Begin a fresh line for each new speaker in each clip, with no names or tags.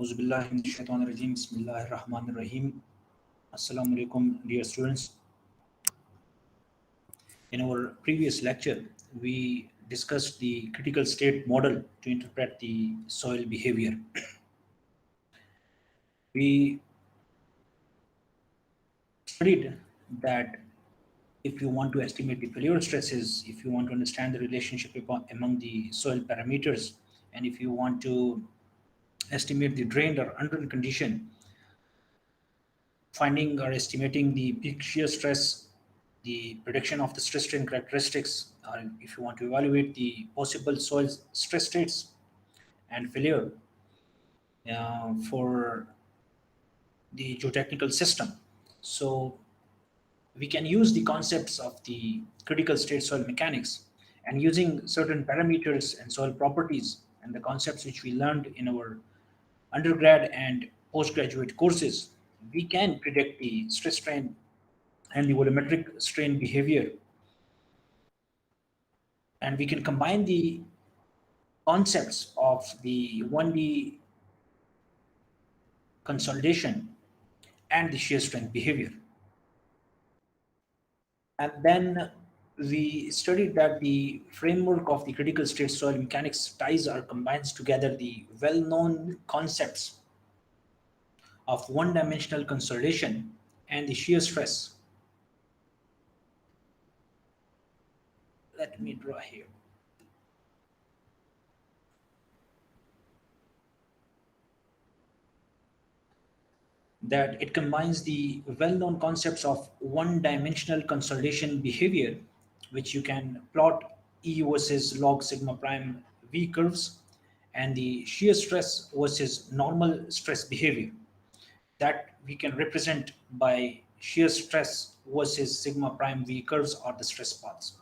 Auzubillahiminash-shaytanir-rajim. Bismillahir-Rahmanir-Rahim. Assalamu alaikum, dear students. In our previous lecture, we discussed the critical state model to interpret the soil behavior. We studied that if you want to estimate the failure stresses, if you want to understand the relationship among the soil parameters, and if you want to estimate the drained or undrained condition, finding or estimating the peak shear stress, the prediction of the stress strain characteristics, or if you want to evaluate the possible soil stress states and failure for the geotechnical system. So we can use the concepts of the critical state soil mechanics, and using certain parameters and soil properties and the concepts which we learned in our undergrad and postgraduate courses, we can predict the stress strain and the volumetric strain behavior. And we can combine the concepts of the 1D consolidation and the shear strength behavior. And then we studied that the framework of the critical state soil mechanics ties or combines together the well-known concepts of one-dimensional consolidation and the shear stress. Let me draw here. That it combines the well-known concepts of one-dimensional consolidation behavior, which you can plot E versus log sigma prime V curves, and the shear stress versus normal stress behavior that we can represent by shear stress versus sigma prime V curves or the stress paths.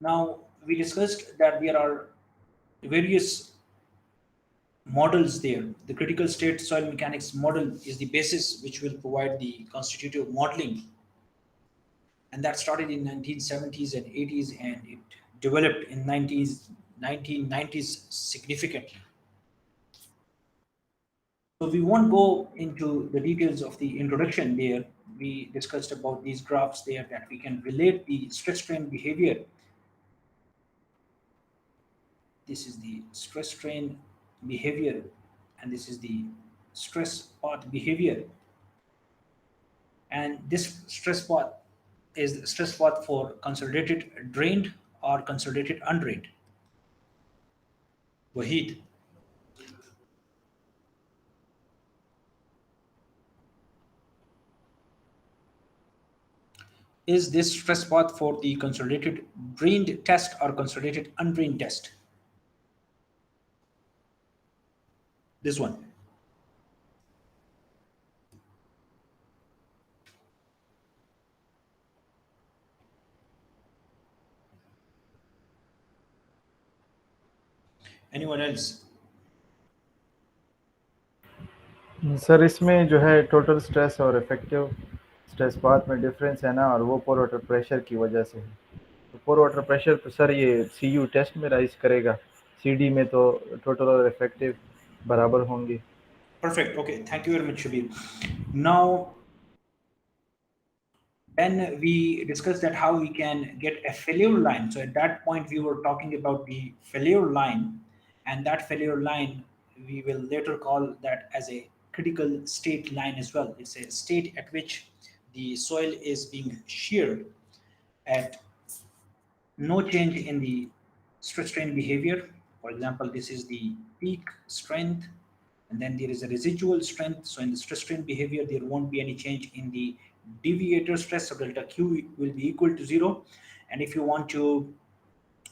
Now, we discussed that there are various models there. The critical state soil mechanics model is the basis which will provide the constitutive modeling, and that started in 1970s and 80s, and it developed in 1990s significantly. So we won't go into the details of the introduction there. We discussed about these graphs there that we can relate the stress strain behavior. This is the stress strain behavior, and this is the stress path behavior. And this stress path is the stress path for consolidated drained or consolidated undrained. Wahid. Is this stress path for the consolidated drained test or consolidated undrained test? This one. Anyone else?
Sir इसमें जो है total stress और effective stress path में difference है ना, और वो पोर water pressure की वजह से है। तो पोर वाटर प्रेशर तो सर ये सीयू टेस्ट में राइज करेगा, सीडी में तो टोटल और इफेक्टिव बराबर होंगे।
Perfect. Okay, thank you very much, Shabir. Now, then we discussed that how we can get a failure line. So at that point, we were talking about the failure line, and that failure line we will later call that as a critical state line as well. It's a state at which the soil is being sheared at no change in the stress strain behavior. For example, this is the peak strength, and then there is a residual strength. So in the stress strain behavior, there won't be any change in the deviator stress, so delta Q will be equal to 0. And if you want to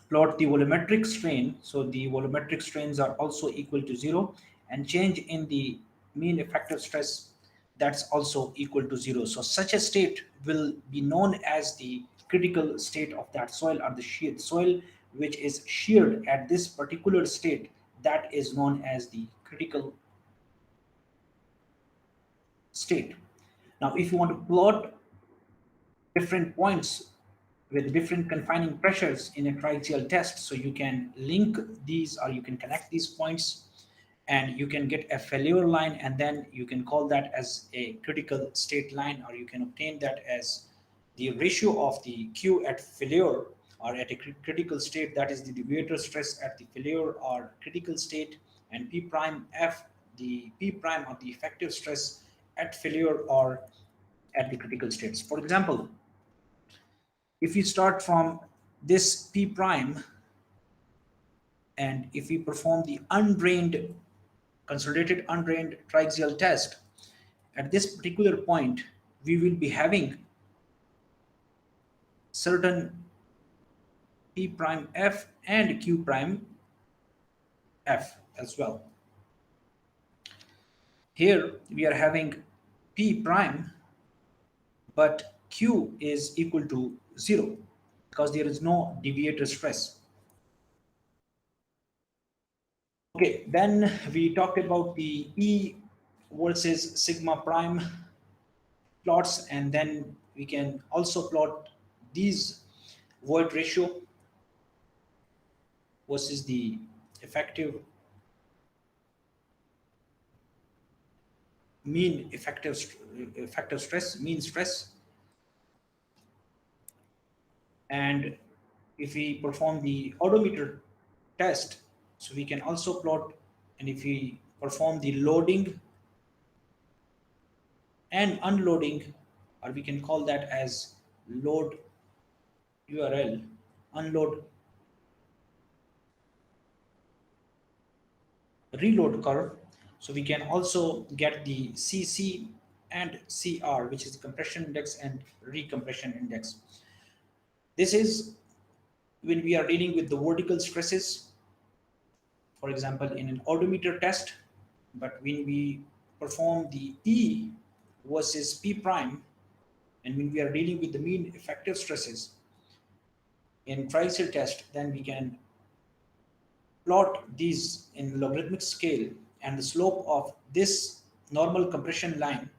plot the volumetric strain, so the volumetric strains are also equal to 0, and change in the mean effective stress, that's also equal to 0. So such a state will be known as the critical state of that soil, or the sheared soil which is sheared at this particular state, that is known as the critical state. Now, if you want to plot different points with different confining pressures in a triaxial test, so you can link these or you can connect these points and you can get a failure line, and then you can call that as a critical state line, or you can obtain that as the ratio of the Q at failure or at a critical state, that is the deviator stress at the failure or critical state, and P prime F, the P prime of the effective stress at failure or at the critical states. For example, if we start from this P prime, and if we perform the undrained, consolidated undrained triaxial test, at this particular point, we will be having certain P prime F and Q prime F as well. Here we are having P prime, but Q is equal to 0 because there is no deviator stress. Okay, then we talked about the E versus sigma prime plots, and then we can also plot these void ratio versus the effective mean effective stress, mean stress. And if we perform the odometer test, so we can also plot, and if we perform the loading and unloading, or we can call that as load URL, unload reload curve, so we can also get the CC and CR, which is the compression index and recompression index. This is when we are dealing with the vertical stresses, for example, in an odometer test. But when we perform the E versus P prime, and when we are dealing with the mean effective stresses in triaxial test, then we can plot these in logarithmic scale, and the slope of this normal compression line,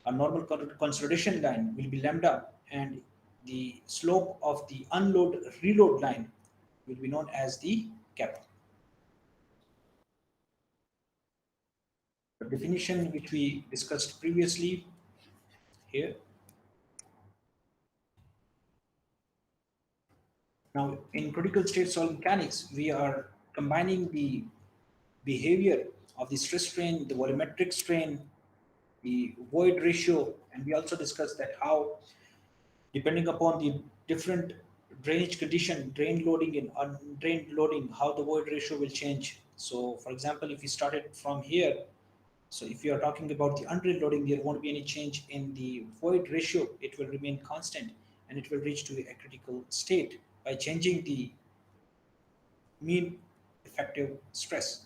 a normal consolidation line, will be lambda, and the slope of the unload reload line will be known as the kappa. The definition which we discussed previously here. Now, in critical state solid mechanics, we are combining the behavior of the stress strain, the volumetric strain, the void ratio, and we also discussed that how, depending upon the different drainage condition, drain loading and undrained loading, how the void ratio will change. So, for example, if we started from here, so if you are talking about the undrained loading, there won't be any change in the void ratio. It will remain constant, and it will reach to a critical state by changing the mean effective stress.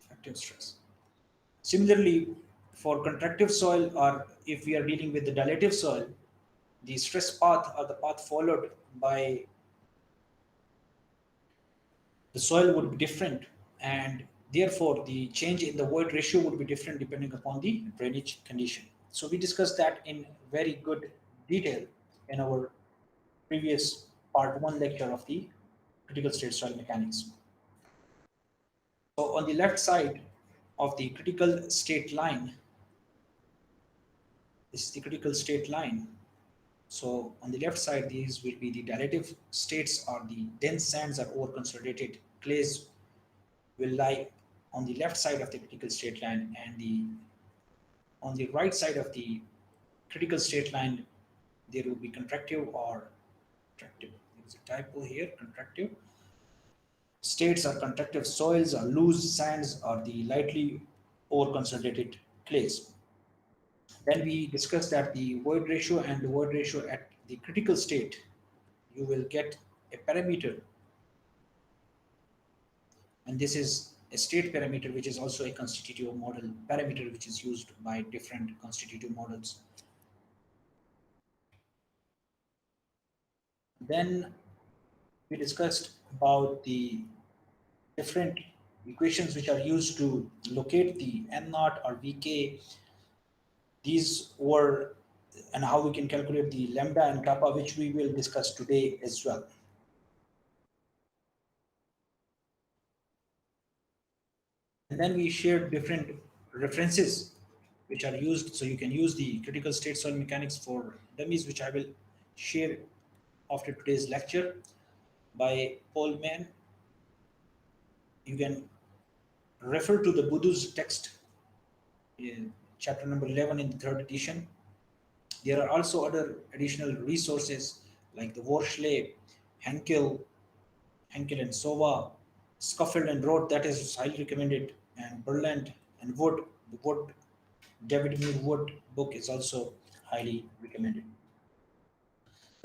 Effective stress. Similarly, for contractive soil, or if we are dealing with the dilative soil, the stress path or the path followed by the soil would be different, and therefore the change in the void ratio would be different depending upon the drainage condition. So we discussed that in very good detail in our previous part 1 lecture of the critical state soil mechanics. So on the left side of the critical state line, this is the critical state line. So on the left side, these will be the dilative states, or the dense sands or over-consolidated clays will lie on the left side of the critical state line, and on the right side of the critical state line, there will be contractive or contractive. There's a typo here, contractive states or contractive soils or loose sands or the lightly over-consolidated clays. Then we discussed that the void ratio and the void ratio at the critical state, you will get a parameter, and this is a state parameter, which is also a constitutive model parameter, which is used by different constitutive models. Then we discussed about the different equations which are used to locate the N0 or Vk. These were and how we can calculate the lambda and kappa, which we will discuss today as well. And then we shared different references which are used, so you can use the critical state soil mechanics for dummies, which I will share after today's lecture by Paul Mann. You can refer to the Budu's text in chapter number 11 in the third edition. There are also other additional resources like the Worsley, Henkel, Henkel and Sova, Scofield and Roth, that is highly recommended, and Berland and Wood. The Wood, David Muir Wood book is also highly recommended.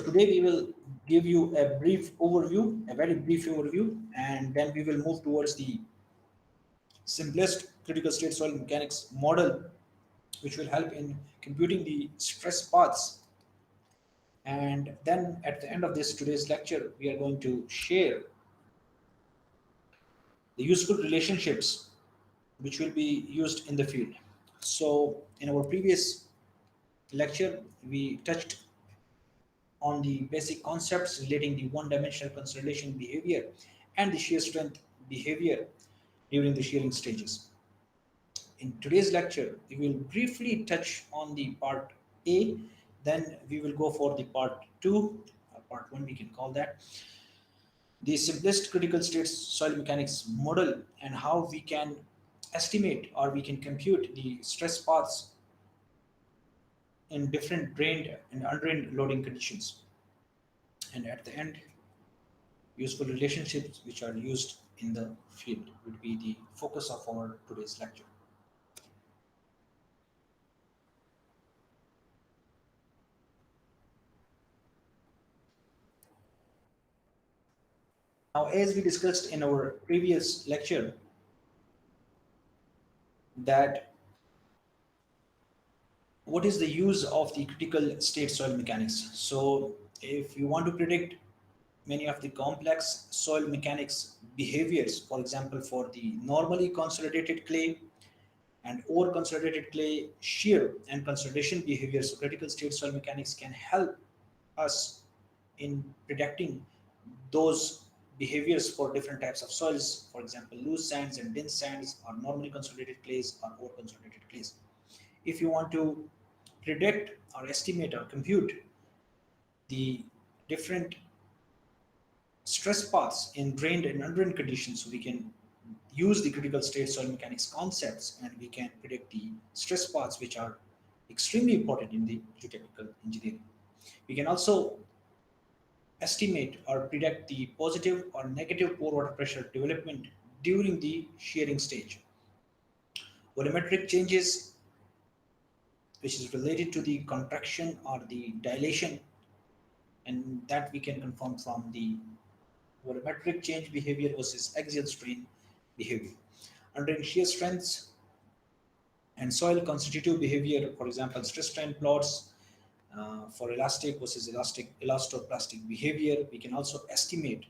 So today we will give you a brief overview, a very brief overview, and then we will move towards the simplest critical state soil mechanics model, which will help in computing the stress paths. And then at the end of this today's lecture, we are going to share the useful relationships which will be used in the field. So in our previous lecture, we touched on the basic concepts relating the one-dimensional consolidation behavior and the shear strength behavior during the shearing stages. In today's lecture, we will briefly touch on the part A, then we will go for the part 2, or part 1 we can call that, the simplest critical state soil mechanics model, and how we can estimate or we can compute the stress paths in different drained and undrained loading conditions. And at the end, useful relationships which are used in the field would be the focus of our today's lecture. Now, as we discussed in our previous lecture, that what is the use of the critical state soil mechanics? So if you want to predict many of the complex soil mechanics behaviors, for example, for the normally consolidated clay and over consolidated clay shear and consolidation behaviors, so critical state soil mechanics can help us in predicting those behaviors for different types of soils, for example, loose sands and dense sands, or normally consolidated clays or over consolidated clays. If you want to predict or estimate or compute the different stress paths in drained and undrained conditions, so we can use the critical state soil mechanics concepts and we can predict the stress paths which are extremely important in the geotechnical engineering. We can also estimate or predict the positive or negative pore water pressure development during the shearing stage. Volumetric changes, which is related to the contraction or the dilation, and that we can confirm from the volumetric change behavior versus axial strain behavior. Under shear strengths and soil constitutive behavior, for example, stress strain plots for elastic versus elastoplastic behavior, we can also estimate,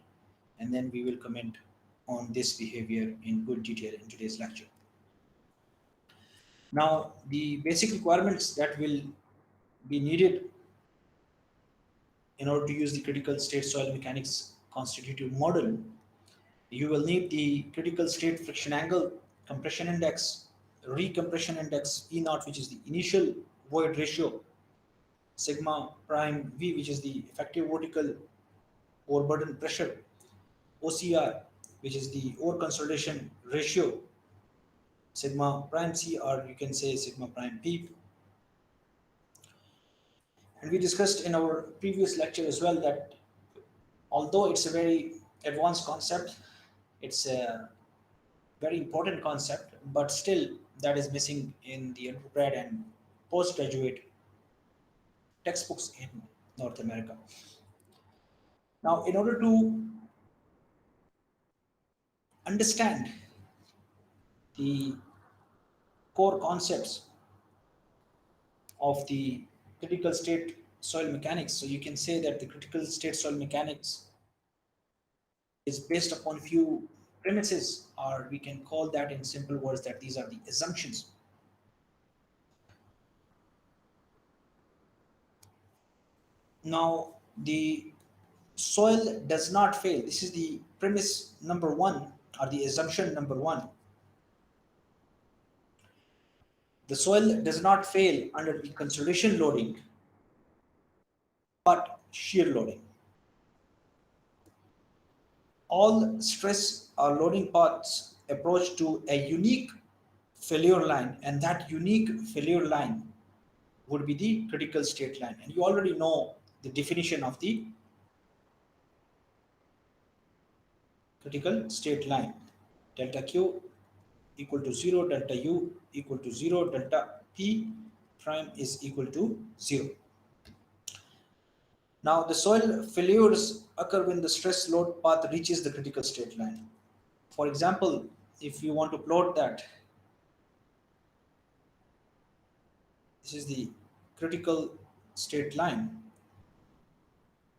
and then we will comment on this behavior in good detail in today's lecture. Now, the basic requirements that will be needed in order to use the critical state soil mechanics constitutive model, you will need the critical state friction angle, compression index, recompression index E naught, which is the initial void ratio, sigma prime V, which is the effective vertical overburden pressure, OCR, which is the over consolidation ratio, sigma prime C, or you can say sigma prime P. And we discussed in our previous lecture as well that although it's a very advanced concept, it's a very important concept, but still that is missing in the undergrad and postgraduate textbooks in North America. Now, in order to understand the core concepts of the critical state soil mechanics, so you can say that the critical state soil mechanics is based upon few premises, or we can call that in simple words that these are the assumptions. Now, the soil does not fail. This is the premise number one, or the assumption number one. The soil does not fail under the consolidation loading, but shear loading. All stress or loading paths approach to a unique failure line, and that unique failure line would be the critical state line. And you already know the definition of the critical state line: delta Q equal to 0, delta U equal to 0, delta P prime is equal to 0. Now, the soil failures occur when the stress load path reaches the critical state line. For example, if you want to plot that, this is the critical state line,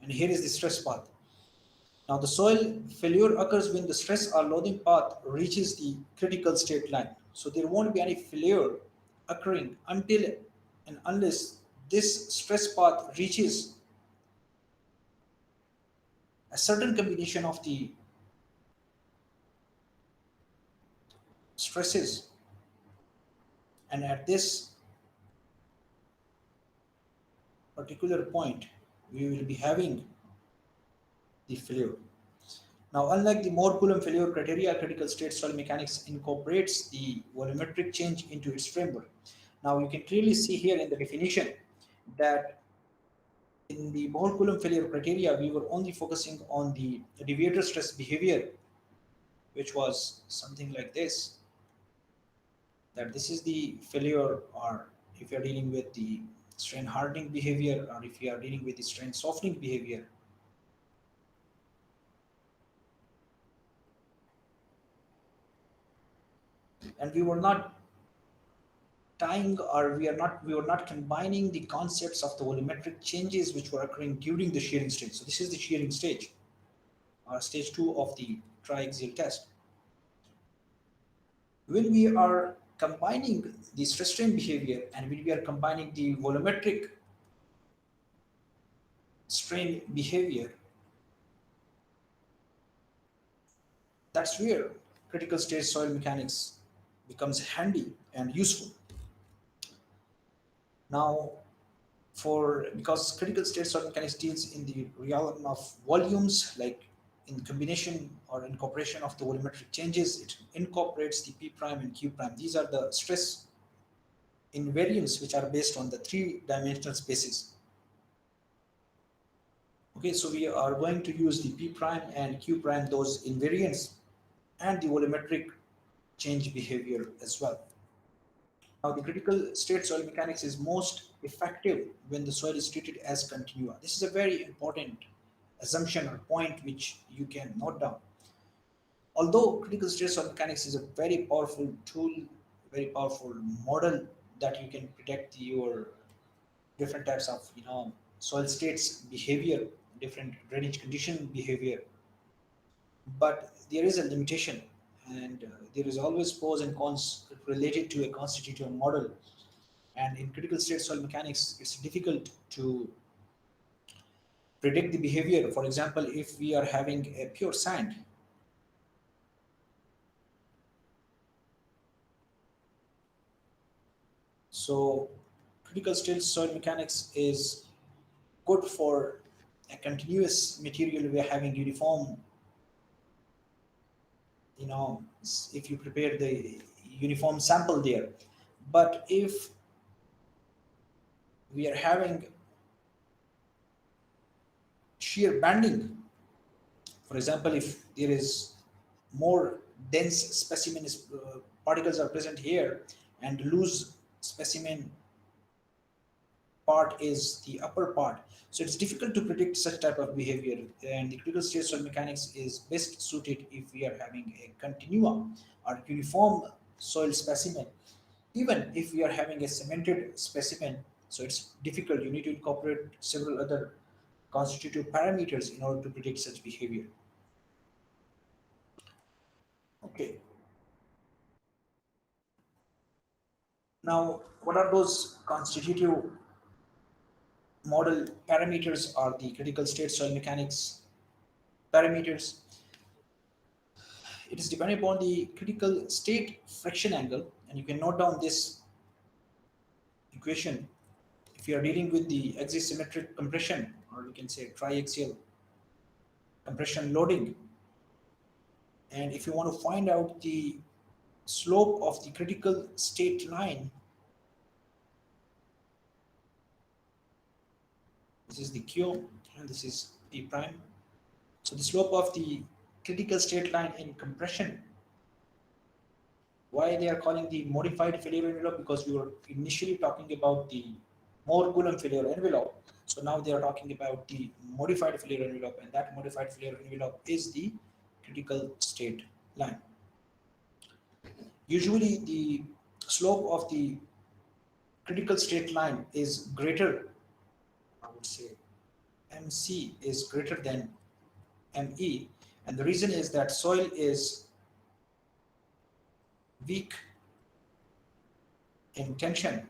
and here is the stress path. Now, the soil failure occurs when the stress or loading path reaches the critical state line. So there won't be any failure occurring until and unless this stress path reaches a certain combination of the stresses, and at this particular point we will be having the failure. Now, unlike the Moore-Coulomb failure criteria, critical state soil mechanics incorporates the volumetric change into its framework. Now, you can clearly see here in the definition that in the Moore-Coulomb failure criteria, we were only focusing on the deviator stress behavior, which was something like this, that this is the failure, or if you are dealing with the strain hardening behavior, or if you are dealing with the strain softening behavior. And we were not tying, or we were not combining the concepts of the volumetric changes which were occurring during the shearing stage. So this is the shearing stage, or stage 2 of the triaxial test. When we are combining the stress strain behavior, and when we are combining the volumetric strain behavior, that's where critical state soil mechanics becomes handy and useful. Now, because critical state soil mechanics deals in the realm of volumes, like in combination or incorporation of the volumetric changes, it incorporates the P prime and Q prime. These are the stress invariants which are based on the three-dimensional spaces. Okay, so we are going to use the P prime and Q prime, those invariants, and the volumetric change behavior as well. Now, the critical state soil mechanics is most effective when the soil is treated as continua. This is a very important assumption or point which you can note down. Although critical state soil mechanics is a very powerful tool, very powerful model that you can predict your different types of soil states behavior, different drainage condition behavior, but there is a limitation, and there is always pros and cons related to a constitutive model. And in critical state soil mechanics, it's difficult to predict the behavior. For example, if we are having a pure sand, so critical state soil mechanics is good for a continuous material. We are having uniform, if you prepare the uniform sample there. But if we are having shear banding, for example, if there is more dense specimen particles are present here, and loose specimen part is the upper part, so it's difficult to predict such type of behavior. And the critical state soil mechanics is best suited if we are having a continuum or uniform soil specimen. Even if we are having a cemented specimen, so it's difficult. You need to incorporate several other constitutive parameters in order to predict such behavior. Okay. Now, what are those constitutive model parameters are the critical state soil mechanics parameters. It is dependent upon the critical state friction angle, and you can note down this equation if you are dealing with the axisymmetric compression, or you can say triaxial compression loading. And if you want to find out the slope of the critical state line, this is the Q and this is P prime. So the slope of the critical state line in compression, why they are calling the modified failure envelope? Because we were initially talking about the more Coulomb failure envelope. So now they are talking about the modified failure envelope, and that modified failure envelope is the critical state line. Usually the slope of the critical state line is greater, I would say MC is greater than ME, and the reason is that soil is weak in tension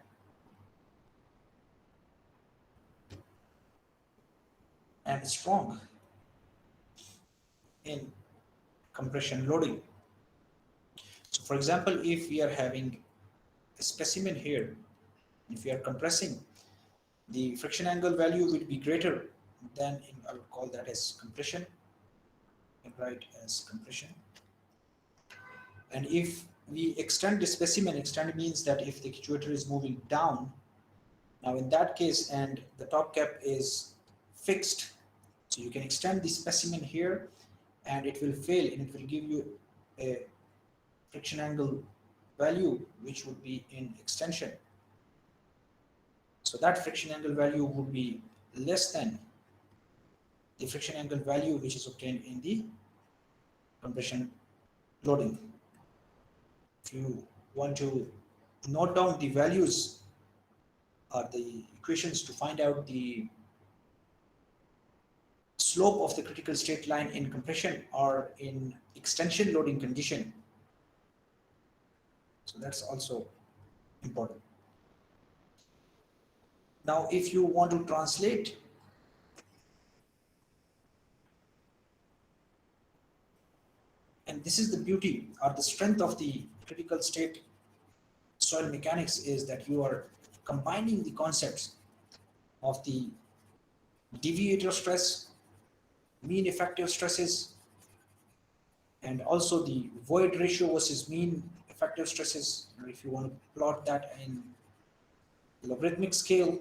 and strong in compression loading. So for example, if we are having a specimen here, if we are compressing, the friction angle value will be greater than, I would call that as compression, and write as compression. And if we extend the specimen, extend means that if the actuator is moving down, now in that case, and the top cap is fixed, so you can extend the specimen here and it will fail, and it will give you a friction angle value which would be in extension. So that friction angle value would be less than the friction angle value which is obtained in the compression loading. If you want to note down the values or the equations to find out the slope of the critical state line in compression or in extension loading condition, so that's also important. Now if you want to translate and this is the beauty or the strength of the critical state soil mechanics, is that you are combining the concepts of the deviator stress, mean effective stresses, and also the void ratio versus mean effective stresses. And if you want to plot that in logarithmic scale,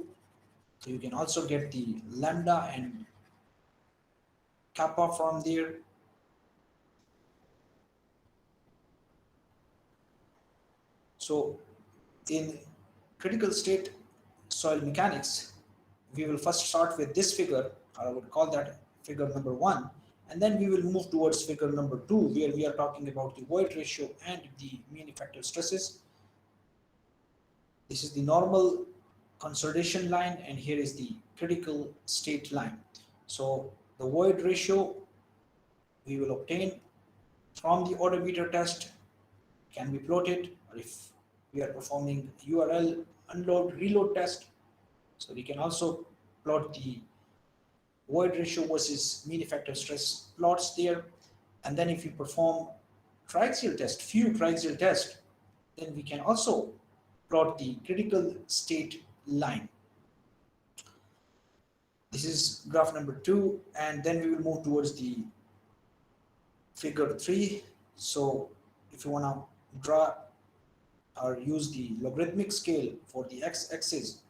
so you can also get the lambda and kappa from there. So in critical state soil mechanics, we will first start with this figure, or I would call that figure number 1, and then we will move towards figure number 2, where we are talking about the void ratio and the mean effective stresses. This is the normal consolidation line, and here is the critical state line. So the void ratio we will obtain from the odometer test can be plotted, or if we are performing URL unload reload test, so we can also plot the void ratio versus mean effective stress plots there. And then if you perform triaxial test, few triaxial test, then we can also plot the critical state line. This is graph number 2, and then we will move towards the figure 3. So if you want to draw or use the logarithmic scale for the x-axis,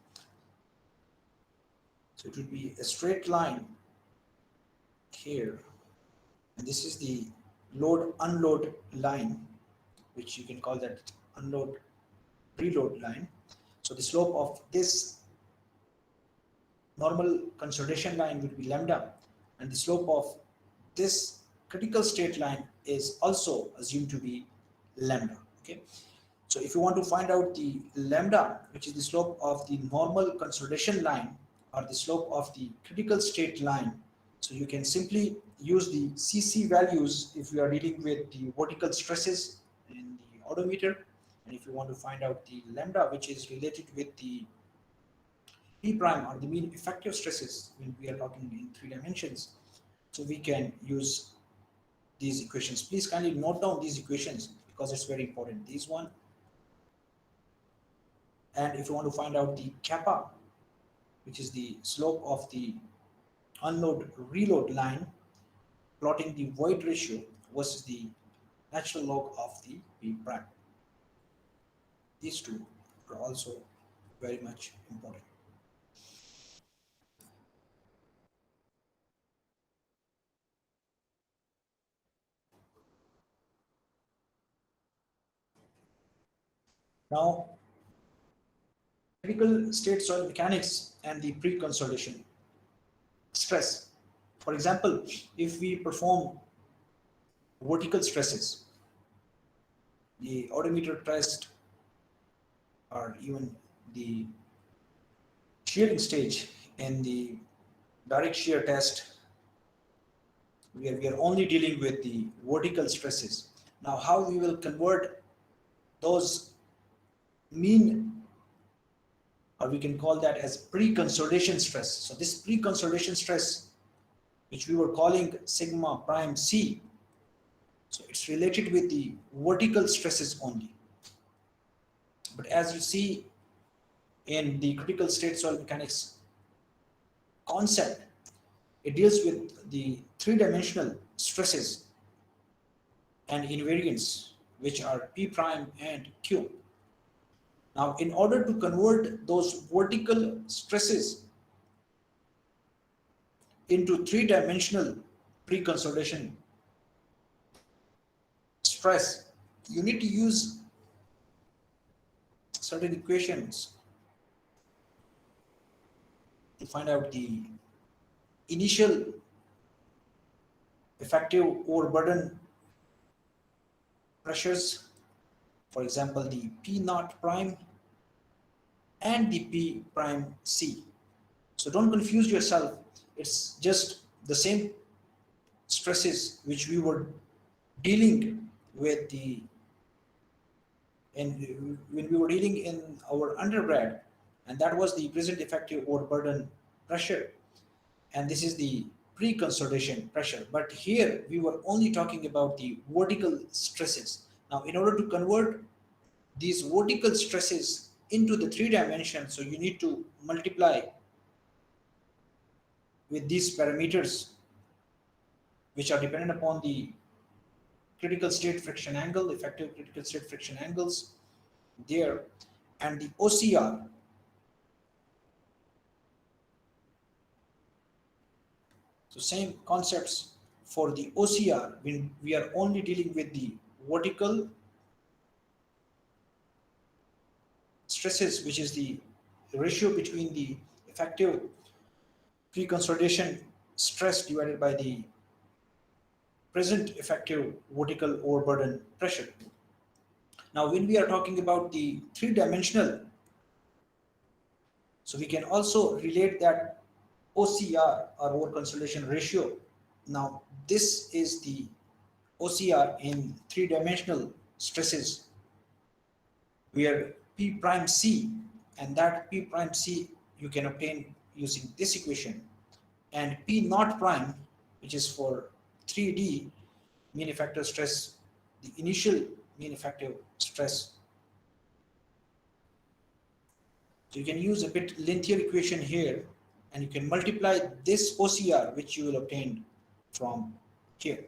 so it would be a straight line here, and this is the load unload line, which you can call that unload preload line. So the slope of this normal consolidation line will be lambda, and the slope of this critical state line is also assumed to be lambda. Okay, so if you want to find out the lambda, which is the slope of the normal consolidation line or the slope of the critical state line, so you can simply use the CC values if you are dealing with the vertical stresses in the odometer, and if you want to find out the lambda, which is related with the P prime are the mean effective stresses when we are talking in 3 dimensions. So we can use these equations. Please kindly note down these equations because it's very important. These one, and if you want to find out the kappa, which is the slope of the unload reload line, plotting the void ratio versus the natural log of the P prime. These two are also very much important. Now, critical state soil mechanics and the pre-consolidation stress. For example, if we perform vertical stresses, the odometer test, or even the shearing stage in the direct shear test, we are only dealing with the vertical stresses. Now, how we will convert those mean, or we can call that as pre-consolidation stress. So this pre-consolidation stress, which we were calling sigma prime C, so it's related with the vertical stresses only. But as you see in the critical state soil mechanics concept, it deals with the three-dimensional stresses and invariants, which are P prime and Q. Now, in order to convert those vertical stresses into three-dimensional pre-consolidation stress, you need to use certain equations to find out the initial effective overburden pressures, for example, the P naught prime and the P prime C. So don't confuse yourself. It's just the same stresses which we were dealing with when we were dealing in our undergrad, and that was the present effective overburden pressure, and this is the pre-consolidation pressure. But here we were only talking about the vertical stresses. Now, in order to convert these vertical stresses into the three dimensions, so you need to multiply with these parameters, which are dependent upon the critical state friction angle, effective critical state friction angles there, and the OCR. So same concepts for the OCR when we are only dealing with the vertical stresses, which is the ratio between the effective pre-consolidation stress divided by the present effective vertical overburden pressure. Now, when we are talking about the three-dimensional, so we can also relate that OCR, or over consolidation ratio. Now, this is the OCR in three-dimensional stresses, where P prime C, and that P prime C you can obtain using this equation, and P naught prime, which is for 3D mean effective stress, the initial mean effective stress. So you can use a bit lengthier equation here, and you can multiply this OCR, which you will obtain from here.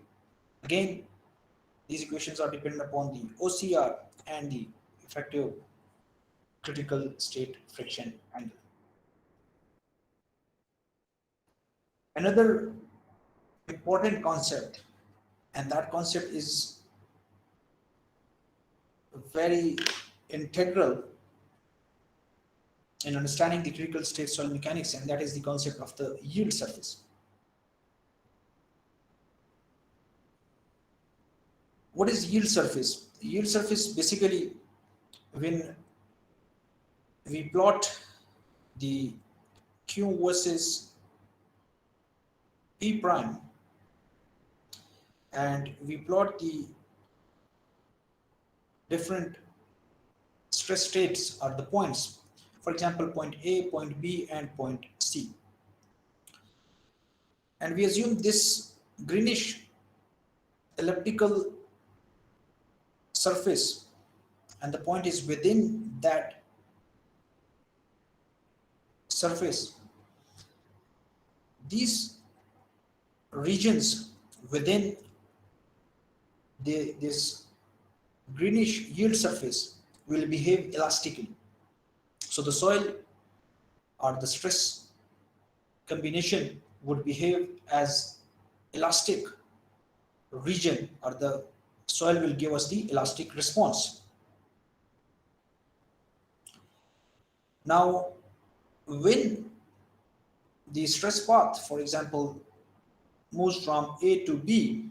Again, these equations are dependent upon the OCR and the effective critical state friction angle. Another important concept, and that concept is very integral in understanding the critical state soil mechanics, and that is the concept of the yield surface. What is yield surface? Yield surface basically when we plot the Q versus P prime, and we plot the different stress states or the points for example, point A, point B, and point C. And we assume this greenish elliptical surface, and the point is within that surface. These regions within this greenish yield surface will behave elastically. So the soil or the stress combination would behave as elastic region, or the soil will give us the elastic response. Now, when the stress path, for example, moves from A to B,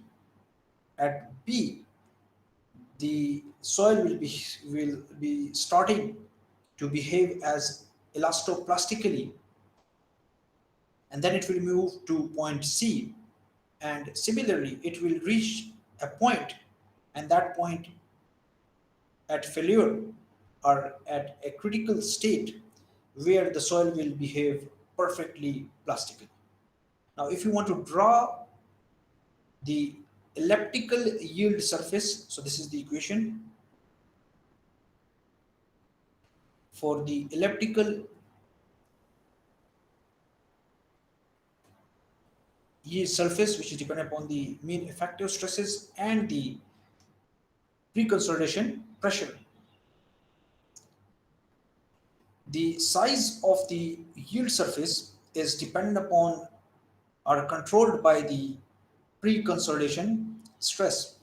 at B, the soil will be starting to behave as elastoplastically, and then it will move to point C, and similarly it will reach a point, and that point at failure or at a critical state where the soil will behave perfectly plastically. Now if you want to draw the elliptical yield surface, so this is the equation for the elliptical yield surface, which is dependent upon the mean effective stresses and the pre-consolidation pressure. The size of the yield surface is dependent upon or controlled by the pre-consolidation stress.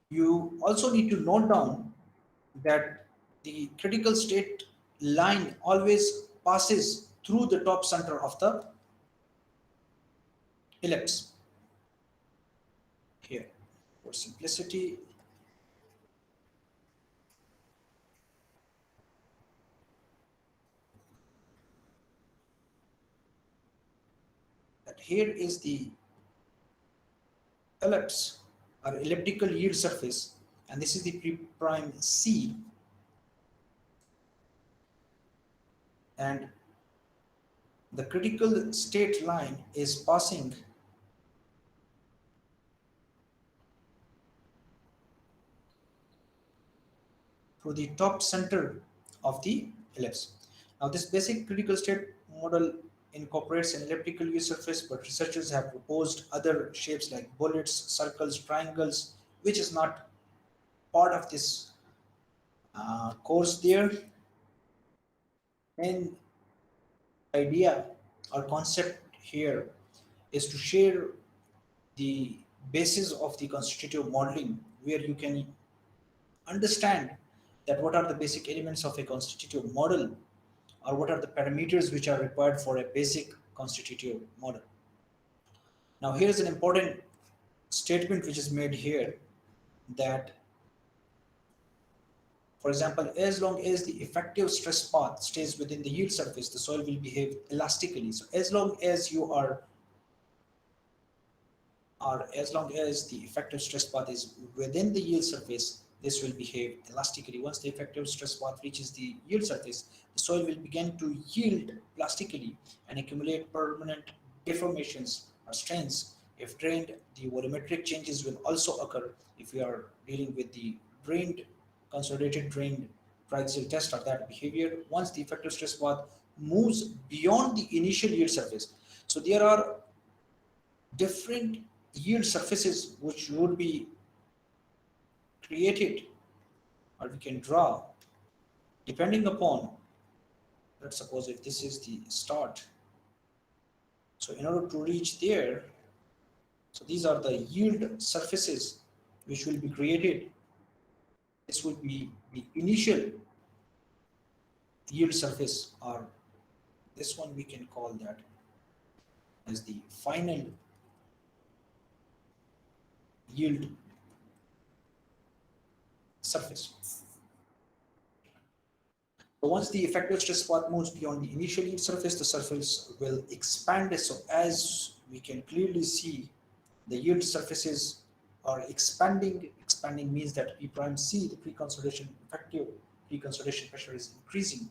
You also need to note down that the critical state line always passes through the top center of the ellipse. Here, for simplicity, that here is the ellipse or elliptical yield surface, and this is the P prime C, and the critical state line is passing through the top center of the ellipse. Now this basic critical state model incorporates an elliptical yield surface, but researchers have proposed other shapes like bullets, circles, triangles, which is not part of this course there. And idea or concept here is to share the basis of the constitutive modeling, where you can understand that what are the basic elements of a constitutive model, or what are the parameters which are required for a basic constitutive model. Now here is an important statement which is made here, that for example, as long as the effective stress path stays within the yield surface, the soil will behave elastically. So as long as you are, or as long as the effective stress path is within the yield surface, this will behave elastically. Once the effective stress path reaches the yield surface, the soil will begin to yield plastically and accumulate permanent deformations or strains. If drained, the volumetric changes will also occur if we are dealing with the consolidated drained triaxial test or that behavior. Once the effective stress path moves beyond the initial yield surface. So there are different yield surfaces which would be created, or we can draw, depending upon, let's suppose if this is the start. So in order to reach there, so these are the yield surfaces which will be created. This would be the initial yield surface, or this one we can call that as the final yield surface. So once the effective stress path moves beyond the initial yield surface, the surface will expand. So as we can clearly see, the yield surfaces or expanding. Expanding means that P prime C, the pre-consolidation effective pre-consolidation pressure is increasing,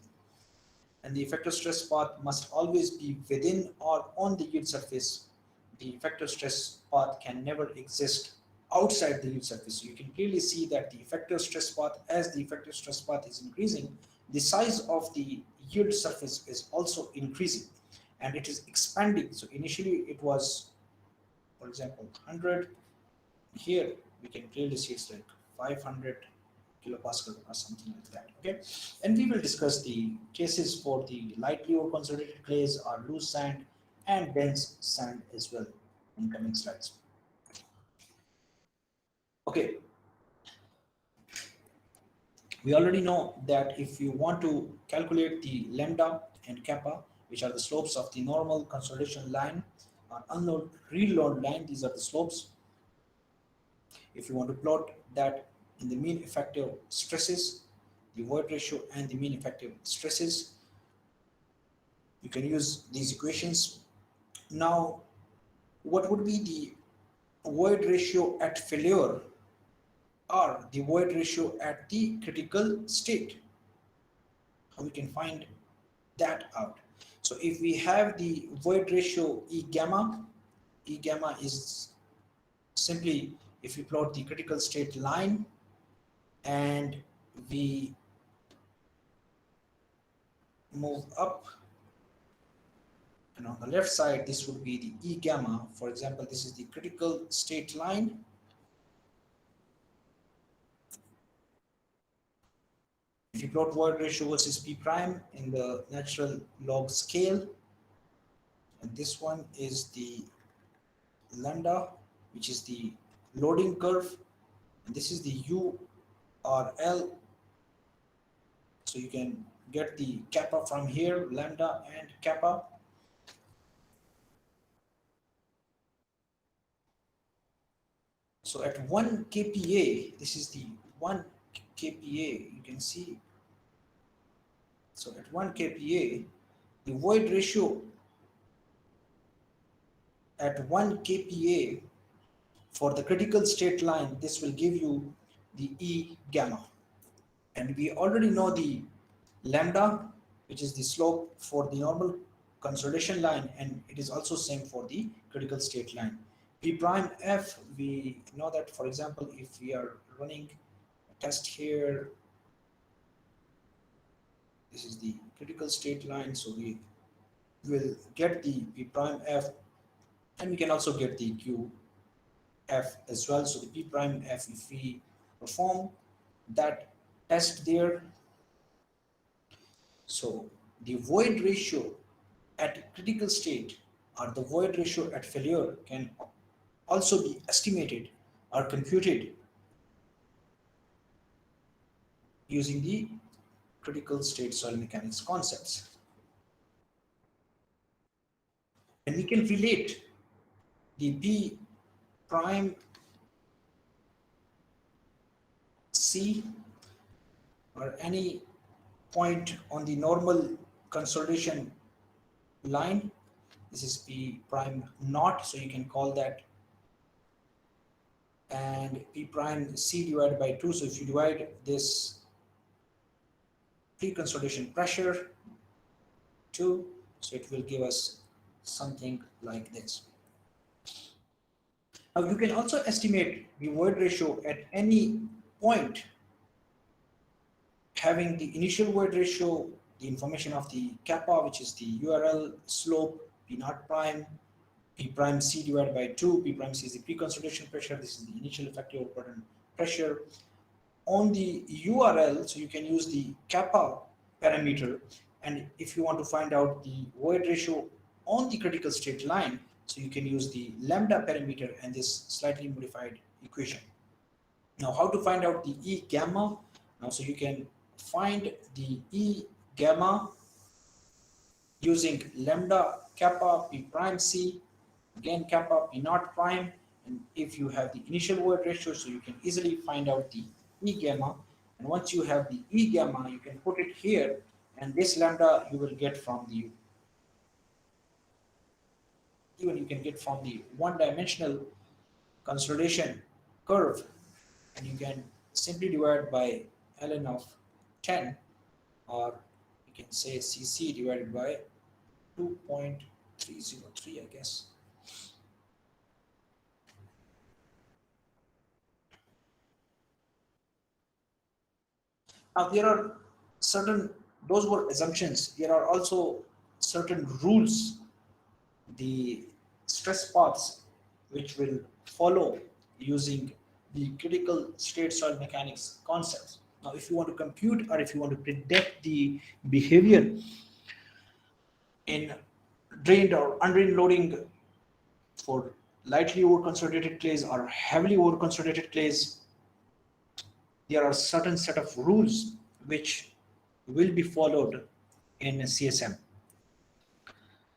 and the effective stress path must always be within or on the yield surface. The effective stress path can never exist outside the yield surface. So you can clearly see that the effective stress path, as the effective stress path is increasing, the size of the yield surface is also increasing and it is expanding. So initially it was, for example, 100. Here we can clearly see it's like 500 kilopascal or something like that. Okay, and we will discuss the cases for the lightly or consolidated clays or loose sand and dense sand as well in coming slides. Okay, we already know that if you want to calculate the lambda and kappa, which are the slopes of the normal consolidation line or unload reload line, these are the slopes. If you want to plot that in the mean effective stresses, the void ratio and the mean effective stresses, you can use these equations. Now, what would be the void ratio at failure or the void ratio at the critical state? How we can find that out? So if we have the void ratio E gamma is simply if we plot the critical state line and we move up, and on the left side this would be the E gamma. For example, this is the critical state line. If you plot void ratio versus P prime in the natural log scale, and this one is the lambda, which is the loading curve, and this is the URL. So you can get the kappa from here, lambda and kappa. So at 1 kPa, this is the 1 kPa, you can see. So at 1 kPa, the void ratio at 1 kPa for the critical state line, this will give you the E gamma. And we already know the lambda, which is the slope for the normal consolidation line, and it is also same for the critical state line. P prime F, we know that, for example, if we are running a test here, this is the critical state line, so we will get the P prime F, and we can also get the Q F as well. So the P prime F, if we perform that test there, so the void ratio at critical state or the void ratio at failure can also be estimated or computed using the critical state soil mechanics concepts. And we can relate the P prime C or any point on the normal consolidation line. This is P prime naught, so you can call that, and P prime C divided by 2. So if you divide this pre-consolidation pressure 2, so it will give us something like this. Now you can also estimate the void ratio at any point having the initial void ratio, the information of the kappa, which is the URL slope, P naught prime, P prime C divided by 2. P prime C is the pre-consolidation pressure. This is the initial effective overburden pressure. On the URL, so you can use the kappa parameter, and if you want to find out the void ratio on the critical state line, so you can use the lambda parameter and this slightly modified equation. Now how to find out the E gamma? Now so you can find the E gamma using lambda kappa P prime C, again kappa P naught prime, and if you have the initial void ratio, so you can easily find out the E gamma. And once you have the E gamma, you can put it here, and this lambda you will get from the, even you can get from the one-dimensional consolidation curve, and you can simply divide by ln of 10, or you can say cc divided by 2.303, I guess. Now there are certain, those were assumptions. There are also certain rules, the stress paths which will follow using the critical state soil mechanics concepts. Now, if you want to compute or if you want to predict the behavior in drained or undrained loading for lightly over consolidated clays or heavily over consolidated clays, there are certain set of rules which will be followed in CSM.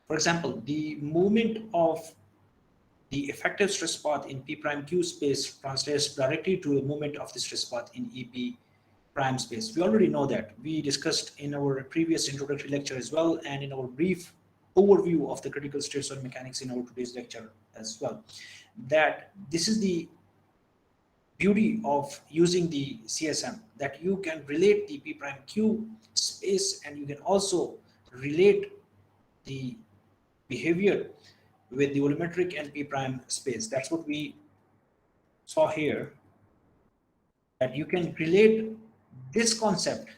For example, the movement of the effective stress path in P prime Q space translates directly to the movement of the stress path in EP prime space. We already know that. We discussed in our previous introductory lecture as well, and in our brief overview of the critical state soil mechanics in our today's lecture as well, that this is the beauty of using the CSM, that you can relate the P prime Q space and you can also relate the behavior with the volumetric and P prime space. That's what we saw here, that you can relate this concept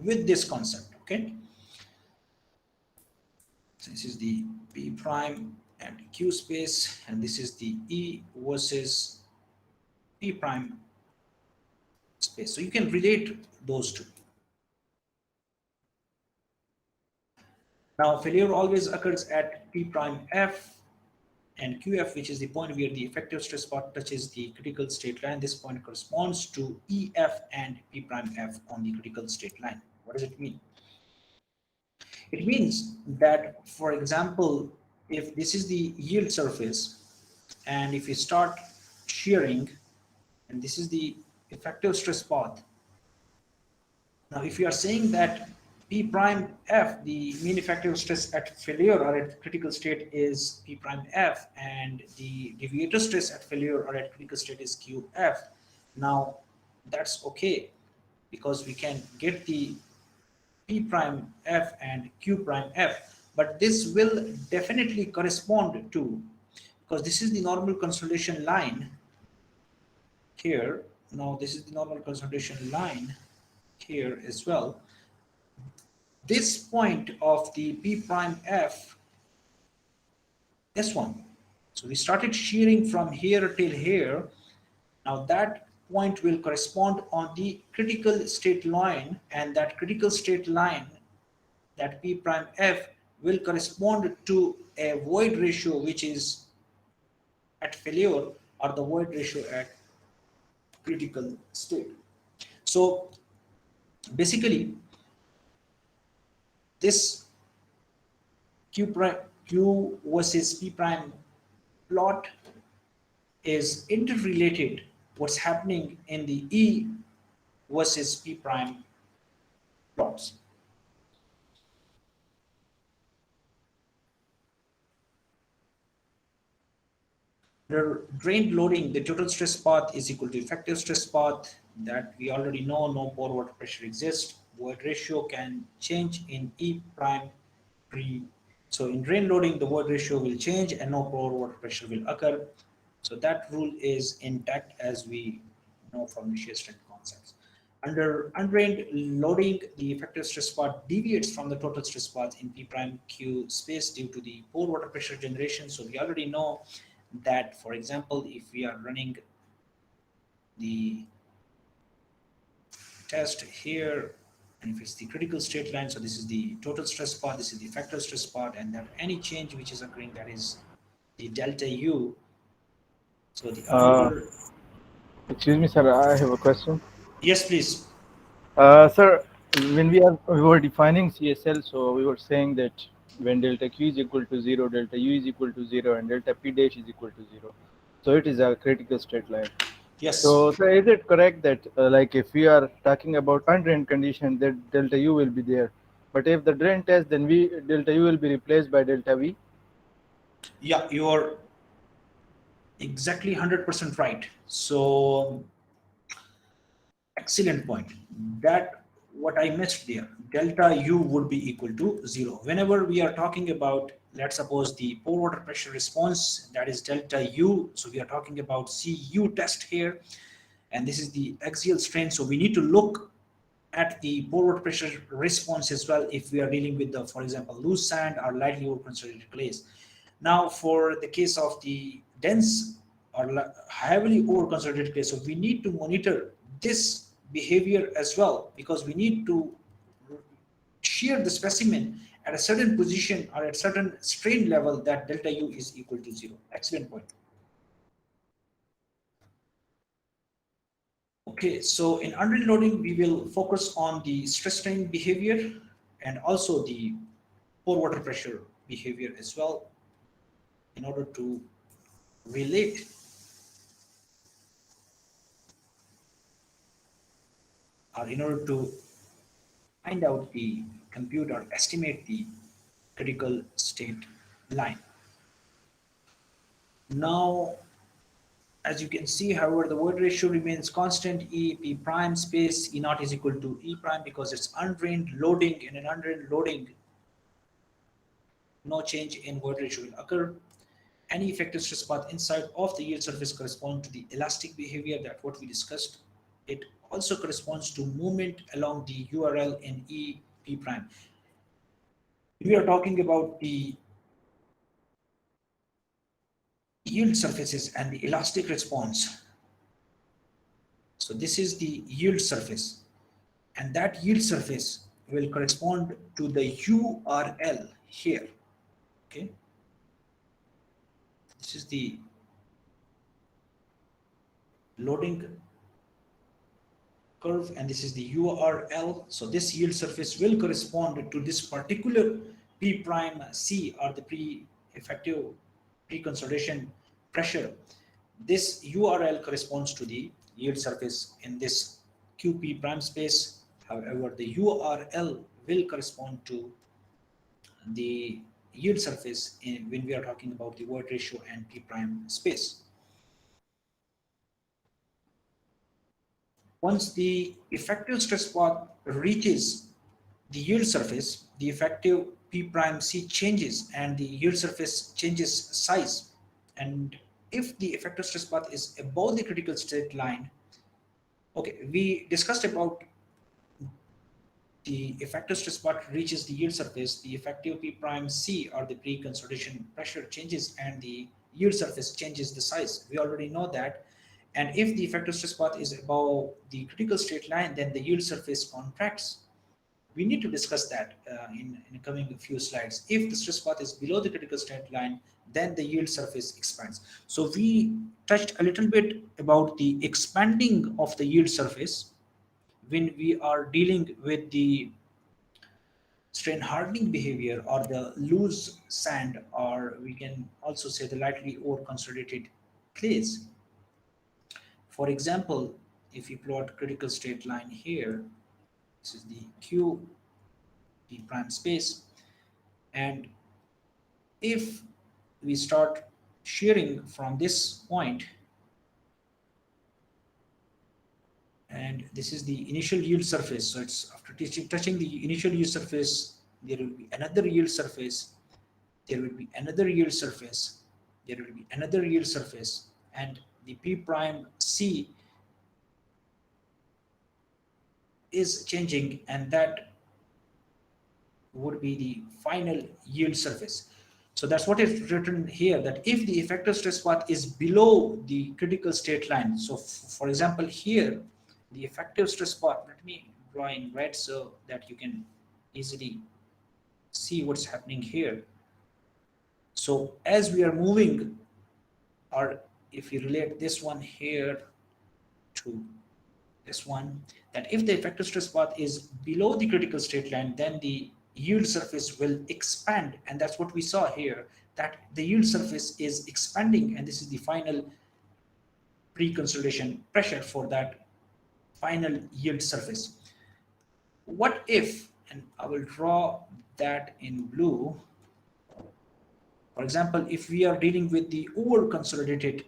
with this concept, okay? So this is the P prime and Q space, and this is the E versus P prime space. So you can relate those two. Now, failure always occurs at P prime F and QF, which is the point where the effective stress path touches the critical state line. This point corresponds to EF and P prime F on the critical state line. What does it mean? It means that, for example, if this is the yield surface, and if you start shearing, and this is the effective stress path. Now, if you are saying that P prime F, the mean effective stress at failure or at critical state is P prime F, and the deviator stress at failure or at critical state is QF. Now, that's okay, because we can get the P prime F and Q prime F, but this will definitely correspond to, because this is the normal consolidation line here. Now, this is the normal consolidation line here as well. This point of the P prime F, this one. So we started shearing from here till here. Now that point will correspond on the critical state line, and that critical state line, that P prime F, will correspond to a void ratio which is at failure, or the void ratio at critical state. So basically, this Q versus P prime plot is interrelated what's happening in the E versus P prime plots. Under drained loading, the total stress path is equal to effective stress path. That we already know, no pore water pressure exists. Void ratio can change in E prime pre. So in drain loading, the void ratio will change and no pore water pressure will occur. So that rule is intact, as we know from the shear strength concepts. Under undrained loading, the effective stress path deviates from the total stress path in P prime Q space due to the pore water pressure generation. So we already know that, for example, if we are running the test here, and if it's the critical state line, so this is the total stress path, this is the effective stress path, and that any change which is occurring, that is the delta U. So the other,
Excuse me, sir, I have a question.
yes, please.
Sir, when we were defining CSL, so we were saying that when delta Q is equal to 0, delta U is equal to 0, and delta P dash is equal to 0. So it is a critical state line.
Yes.
So is it correct that like if we are talking about undrained condition, that delta U will be there, but if the drain test, then delta U will be replaced by delta V?
Yeah, you are Exactly 100% right. So excellent point. That what I missed there. Delta U would be equal to 0. Whenever we are talking about, let's suppose the pore water pressure response, that is delta U. So we are talking about CU test here, and this is the axial strain. So we need to look at the pore water pressure response as well if we are dealing with the, for example, loose sand or lightly over-consolidated clays. Now, for the case of the dense or heavily over-consolidated clay, so we need to monitor this behavior as well, because we need to shear the specimen at a certain position or at certain strain level that delta U is equal to 0. Excellent point. Okay, so in undrained loading, we will focus on the stress strain behavior and also the pore water pressure behavior as well, in order to relate or in order to find out the compute or estimate the critical state line. Now, as you can see, however, the void ratio remains constant. E P prime space E naught is equal to E prime, because it's undrained loading. In an undrained loading, no change in void ratio will occur. Any effective stress path inside of the yield surface correspond to the elastic behavior, that what we discussed. It also corresponds to movement along the URL in E P prime. We are talking about the yield surfaces and the elastic response. So this is the yield surface, and that yield surface will correspond to the URL here. Okay, this is the loading curve and this is the URL. So this yield surface will correspond to this particular P prime C, or the effective pre-consolidation pressure. This URL corresponds to the yield surface in this QP prime space. However, the URL will correspond to the yield surface when we are talking about the void ratio and P prime space. Once the effective stress path reaches the yield surface, the effective P prime C changes and the yield surface changes size. And if the effective stress path is above the critical state line, okay, we discussed about the effective stress path reaches the yield surface, the effective P prime C, or the pre-consolidation pressure changes and the yield surface changes the size. We already know that. And if the effective stress path is above the critical state line, then the yield surface contracts. We need to discuss that in coming few slides. If the stress path is below the critical state line, then the yield surface expands. So we touched a little bit about the expanding of the yield surface when we are dealing with the strain hardening behavior or the loose sand, or we can also say the lightly over consolidated clays. For example, if you plot critical state line here, this is the Q P prime space, and if we start shearing from this point, and this is the initial yield surface, so it's after touching the initial yield surface, there will be another yield surface, there will be another yield surface, there will be another yield surface, and the P prime C is changing, and that would be the final yield surface. So that's what is written here, that if the effective stress path is below the critical state line, so for example here, the effective stress path, let me draw in red so that you can easily see what's happening here. So as we are moving, or if you relate this one here to this one, that if the effective stress path is below the critical state line, then the yield surface will expand, and that's what we saw here, that the yield surface is expanding, and this is the final pre-consolidation pressure for that final yield surface. What if, and I will draw that in blue, for example, if we are dealing with the over consolidated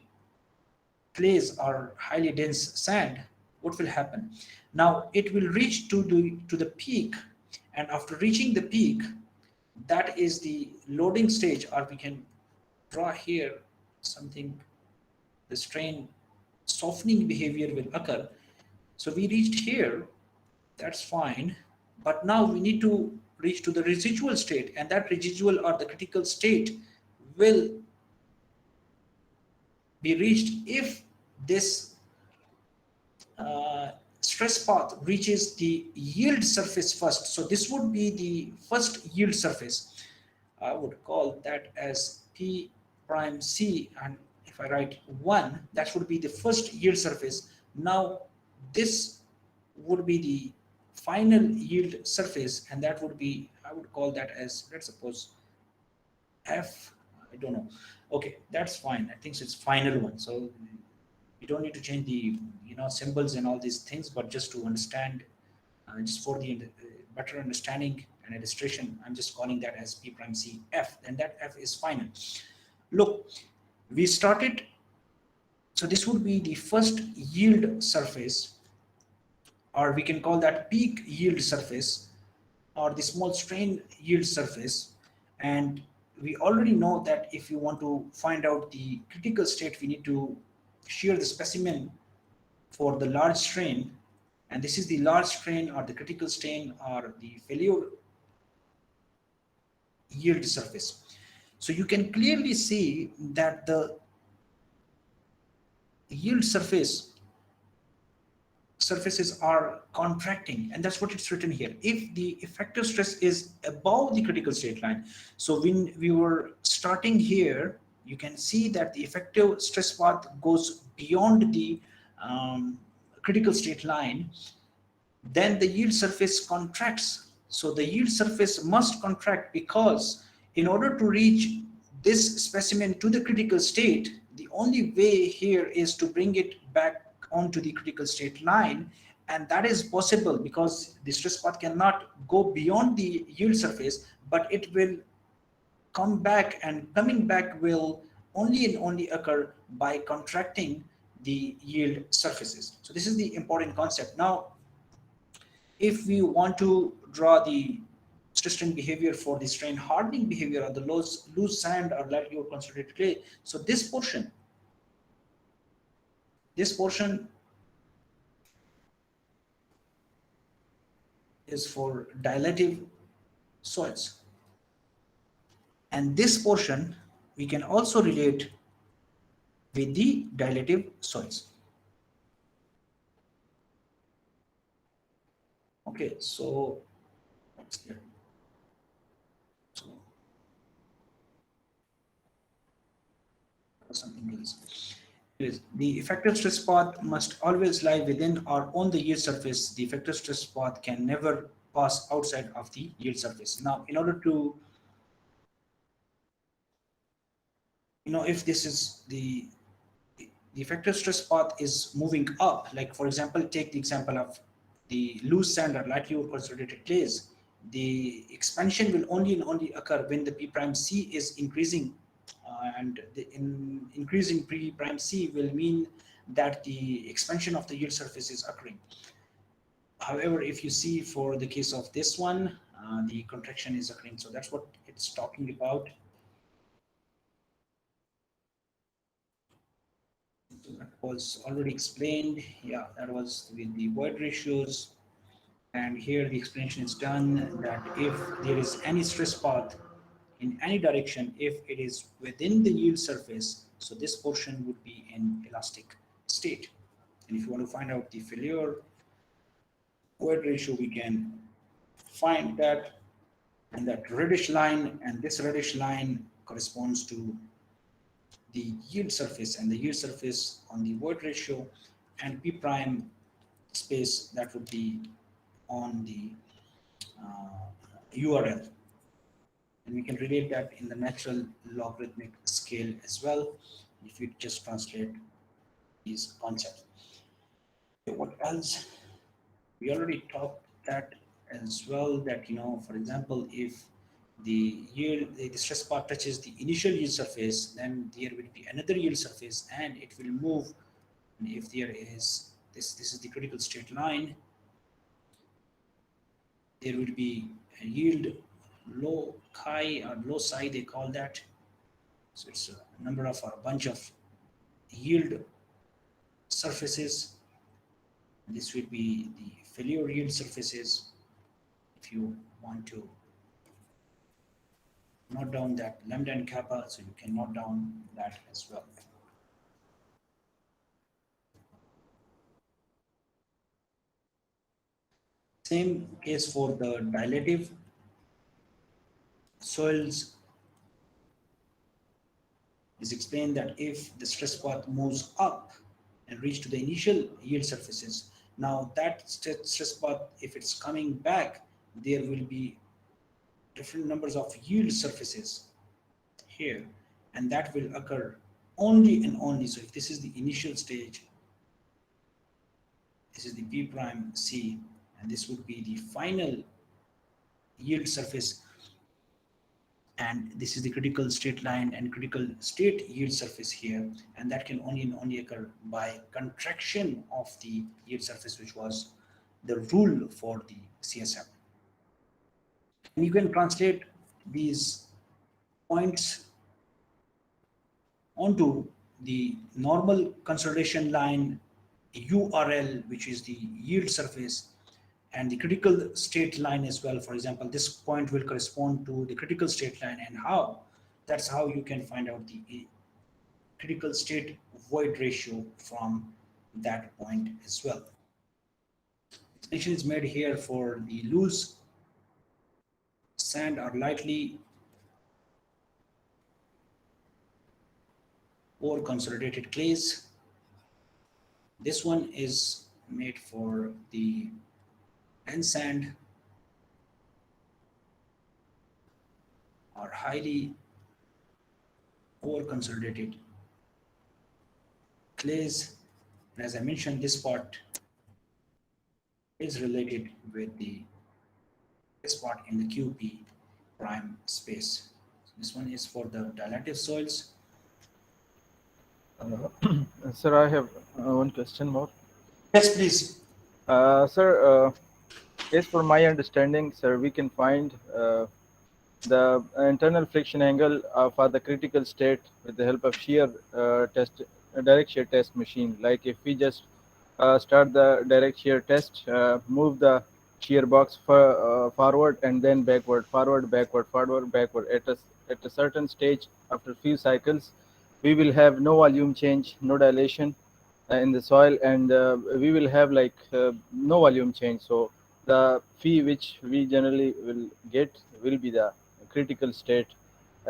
clays or highly dense sand, what will happen? Now it will reach to the peak, and after reaching the peak, that is the loading stage, or we can draw here something, the strain softening behavior will occur. So we reached here, that's fine, but now we need to reach to the residual state, and that residual or the critical state will be reached if this uh, stress path reaches the yield surface first. So this would be the first yield surface. I would call that as P prime C, and if I write 1, that would be the first yield surface. Now this would be the final yield surface, and that would be, I would call that as, let's suppose, F, I don't know. Okay, that's fine. I think it's final one. So you don't need to change the symbols and all these things, but just to understand, just for the better understanding and illustration, I'm just calling that as P prime C F, and that F is final. Look, we started, so this would be the first yield surface, or we can call that peak yield surface, or the small strain yield surface. And we already know that if you want to find out the critical state, we need to shear the specimen for the large strain, and this is the large strain or the critical strain or the failure yield surface. So you can clearly see that the yield surfaces are contracting, and that's what it's written here. If the effective stress is above the critical state line, so when we were starting here, you can see that the effective stress path goes beyond the critical state line, then the yield surface contracts. So the yield surface must contract, because in order to reach this specimen to the critical state, the only way here is to bring it back onto the critical state line, and that is possible because the stress path cannot go beyond the yield surface, but it will come back, and coming back will only and only occur by contracting the yield surfaces. So this is the important concept. Now if we want to draw the stress strain behavior for the strain hardening behavior or the loose sand or lightly consolidated clay, so this portion is for dilative soils, and this portion we can also relate with the dilative soils. Okay, so what's here? So something else. Is the effective stress path must always lie within or on the yield surface. The effective stress path can never pass outside of the yield surface. Now, in order to, if this is the effective stress path is moving up, like for example, take the example of the loose sand or lightly consolidated clays, the expansion will only and only occur when the P prime C is increasing, and the increasing P prime C will mean that the expansion of the yield surface is occurring. However, if you see for the case of this one, the contraction is occurring. So that's what it's talking about. That was already explained. Yeah, that was with the void ratios. And here the explanation is done that if there is any stress path in any direction, if it is within the yield surface, so this portion would be in elastic state. And if you want to find out the failure void ratio, we can find that in that reddish line, and this reddish line corresponds to the yield surface, and the yield surface on the void ratio, and P prime space that would be on the URL. And we can relate that in the natural logarithmic scale as well, if you just translate these concepts. Okay, what else? We already talked that as well, that for example, if the stress path touches the initial yield surface, then there will be another yield surface, and it will move And if there is this is the critical straight line, there will be a yield low chi or low psi, they call that. So it's a number of or a bunch of yield surfaces. This will be the failure yield surfaces. If you want to note down that lambda and kappa, so you can note down that as well. Same case for the dilative soils. Is explained that if the stress path moves up and reach to the initial yield surfaces, now that stress path, if it's coming back, there will be different numbers of yield surfaces here, and that will occur only and only. So if this is the initial stage, this is the P prime C, and this would be the final yield surface, and this is the critical straight line and critical state yield surface here, and that can only and only occur by contraction of the yield surface, which was the rule for the CSM. And you can translate these points onto the normal consolidation line URL, which is the yield surface, and the critical state line as well. For example, this point will correspond to the critical state line, and that's how you can find out the critical state void ratio from that point as well. Explanation is made here for the loose sand or lightly or consolidated clays. This one is made for the dense sand or highly over consolidated clays. And as I mentioned, this part is related with this part in the QP prime space. So this one is for the dilative soils.
Sir, I have one question more.
Yes, please.
Sir, as per my understanding, sir, we can find the internal friction angle for the critical state with the help of shear test, direct shear test machine. Like if we just start the direct shear test, move the shear box forward and then backward, forward, backward, forward, backward. At a certain stage, after few cycles, we will have no volume change, no dilation in the soil, and we will have like no volume change. So the phi which we generally will get will be the critical state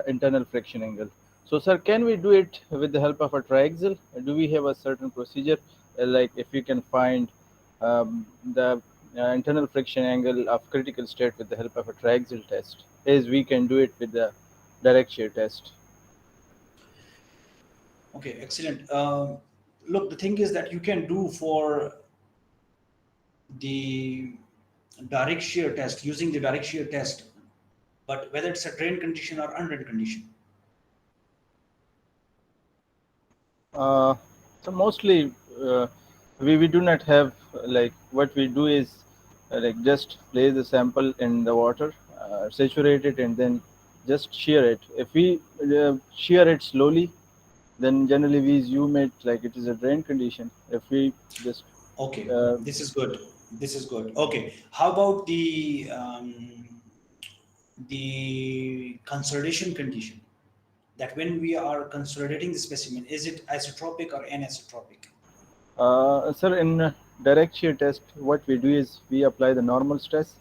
internal friction angle. So sir, can we do it with the help of a triaxial? Do we have a certain procedure like if we can find the internal friction angle of critical state with the help of a triaxial test, as we can do it with the direct shear test?
Okay, excellent. Look, the thing is that you can do for the direct shear test using the direct shear test, but whether it's a drain condition or undrained condition.
So mostly we do not have like what we do is like just place the sample in the water, saturate it, and then just shear it. If we shear it slowly, then generally we assume it like it is a drain condition. If we just
Okay,
uh,
this is good. This is good. Okay, how about the consolidation condition? That when we are consolidating the specimen, is it isotropic or anisotropic?
sir, in direct shear test, what we do is we apply the normal stress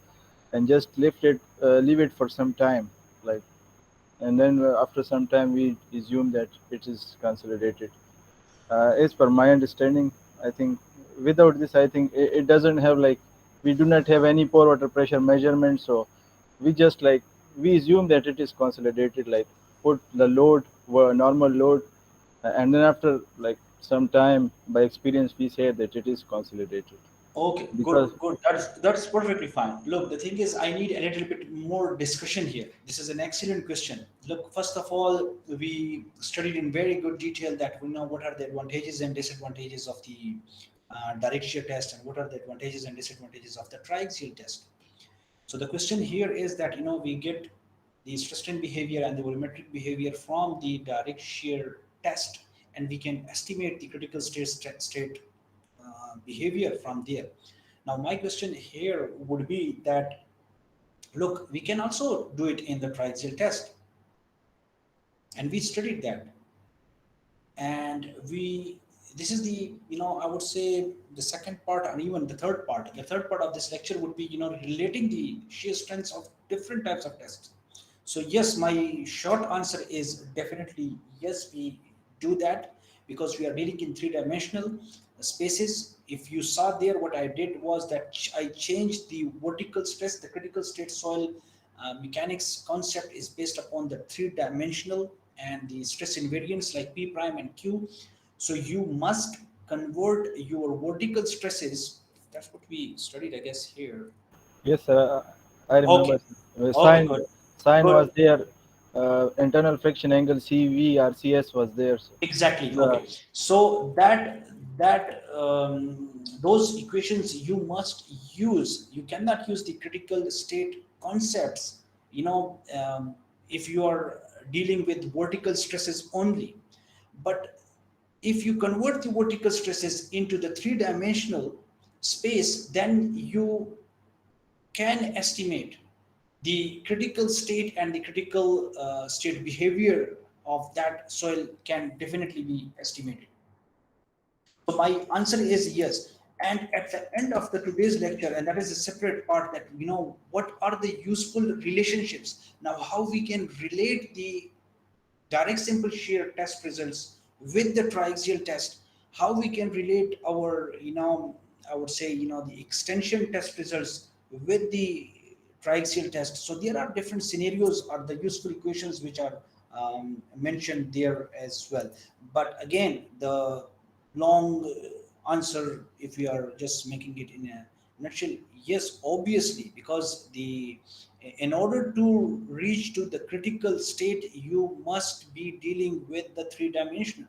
and just lift it, leave it for some time, like, and then after some time we assume that it is consolidated. As per my understanding, I think without this, I think it doesn't have like we do not have any pore water pressure measurement, so we just like we assume that it is consolidated, like put the load, normal load, and then after like some time by experience we say that it is consolidated.
Okay,
because
good. That's perfectly fine. Look, the thing is, I need a little bit more discussion here. This is an excellent question. Look, first of all, we studied in very good detail that we know what are the advantages and disadvantages of the direct shear test, and what are the advantages and disadvantages of the triaxial test. So the question here is that we get the stress strain behavior and the volumetric behavior from the direct shear test, and we can estimate the critical state behavior from there. Now, my question here would be that, look, we can also do it in the triaxial test, and we studied that, and we this is the I would say the second part, and even the third part. The third part of this lecture would be relating the shear strengths of different types of tests. So yes, my short answer is definitely yes, we do that, because we are dealing in three-dimensional spaces. If you saw there, what I did was that I changed the vertical stress. The critical state soil mechanics concept is based upon the three-dimensional and the stress invariants like P prime and Q. So you must convert your vertical stresses. That's what we studied, I guess, here.
yes, sir, I
Okay,
remember.
okay,
Sign
good,
sign
good.
was there. Internal friction angle CV or CS was there. So,
Exactly.
uh,
Okay. So those equations you must use. You cannot use the critical state concepts. If you are dealing with vertical stresses only, but if you convert the vertical stresses into the three-dimensional space, then you can estimate the critical state, and the critical state behavior of that soil can definitely be estimated. So my answer is yes. And at the end of the today's lecture, and that is a separate part, that what are the useful relationships. Now, how we can relate the direct simple shear test results with the triaxial test, how we can relate our I would say the extension test results with the triaxial test. So there are different scenarios or the useful equations which are mentioned there as well. But again, the long answer, if we are just making it in a nutshell, yes, obviously, because the in order to reach to the critical state, you must be dealing with the three dimensional.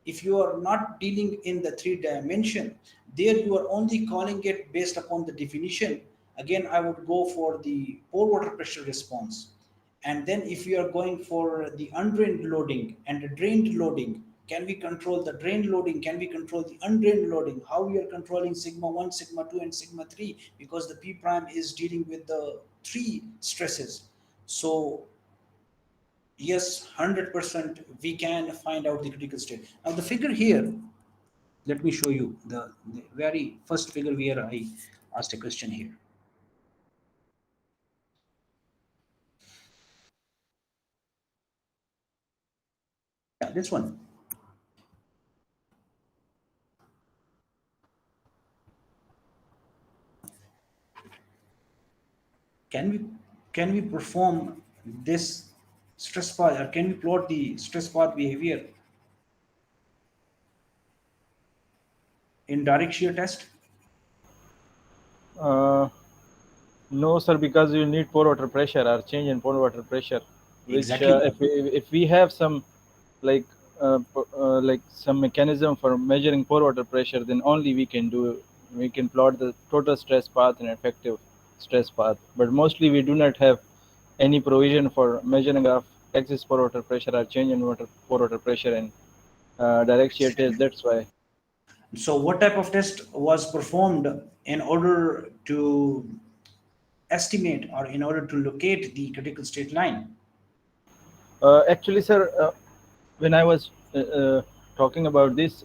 If you are not dealing in the three dimension, there you are only calling it based upon the definition. Again, I would go for the pore water pressure response. And then if you are going for the undrained loading and the drained loading, can we control the drained loading? Can we control the undrained loading? How we are controlling sigma 1, sigma 2, and sigma 3? Because the P prime is dealing with the three stresses. So yes, 100% we can find out the critical state. Now the figure here, let me show you the very first figure where I asked a question here. Yeah, this one. Can we perform this stress path, or can we plot the stress path behavior in direct shear test?
uh, no, sir, because you need pore water pressure or change in pore water pressure, which
Exactly.
if we have some like like some mechanism for measuring pore water pressure, then only we can plot the total stress path and effective stress path. But mostly we do not have any provision for measuring of excess pore water pressure or change in pore water pressure in direct shear test. That's why.
So what type of test was performed in order to estimate, or in order to locate the critical state line?
Actually, sir, when I was talking about this,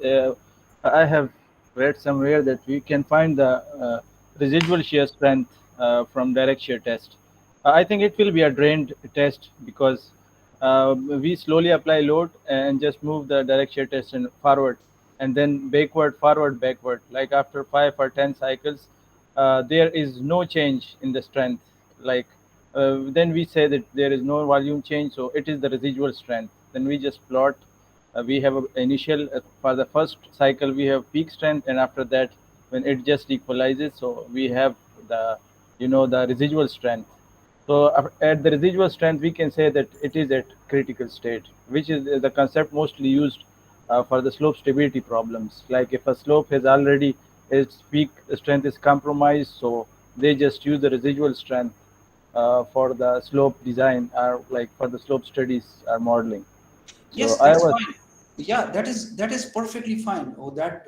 I have read somewhere that we can find the residual shear strength from direct shear test. I think it will be a drained test because we slowly apply load and just move the direct shear test and forward, and then backward, forward, backward. Like after 5 or 10 cycles, there is no change in the strength. Like then we say that there is no volume change, so it is the residual strength. Then we just plot. We have a initial for the first cycle we have peak strength, and after that when it just equalizes, so we have the, the residual strength. So at the residual strength, we can say that it is at critical state, which is the concept mostly used for the slope stability problems. Like if a slope has already, its peak strength is compromised, so they just use the residual strength for the slope design, or like for the slope studies or modeling. So
Yes,
I
that's
was
fine. Yeah, that is perfectly fine. Oh, that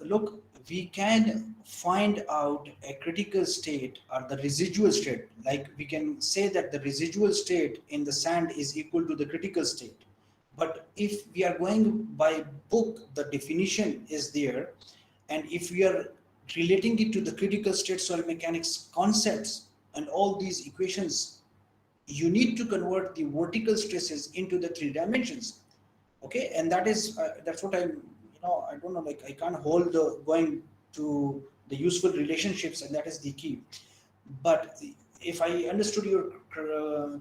look, we can find out a critical state or the residual state. Like we can say that the residual state in the sand is equal to the critical state. But if we are going by book, the definition is there, and if we are relating it to the critical state soil mechanics concepts and all these equations, you need to convert the vertical stresses into the three dimensions. Okay, and that's what I'm, I don't know, like I can't hold the going to the useful relationships, and that is the key. But if I understood your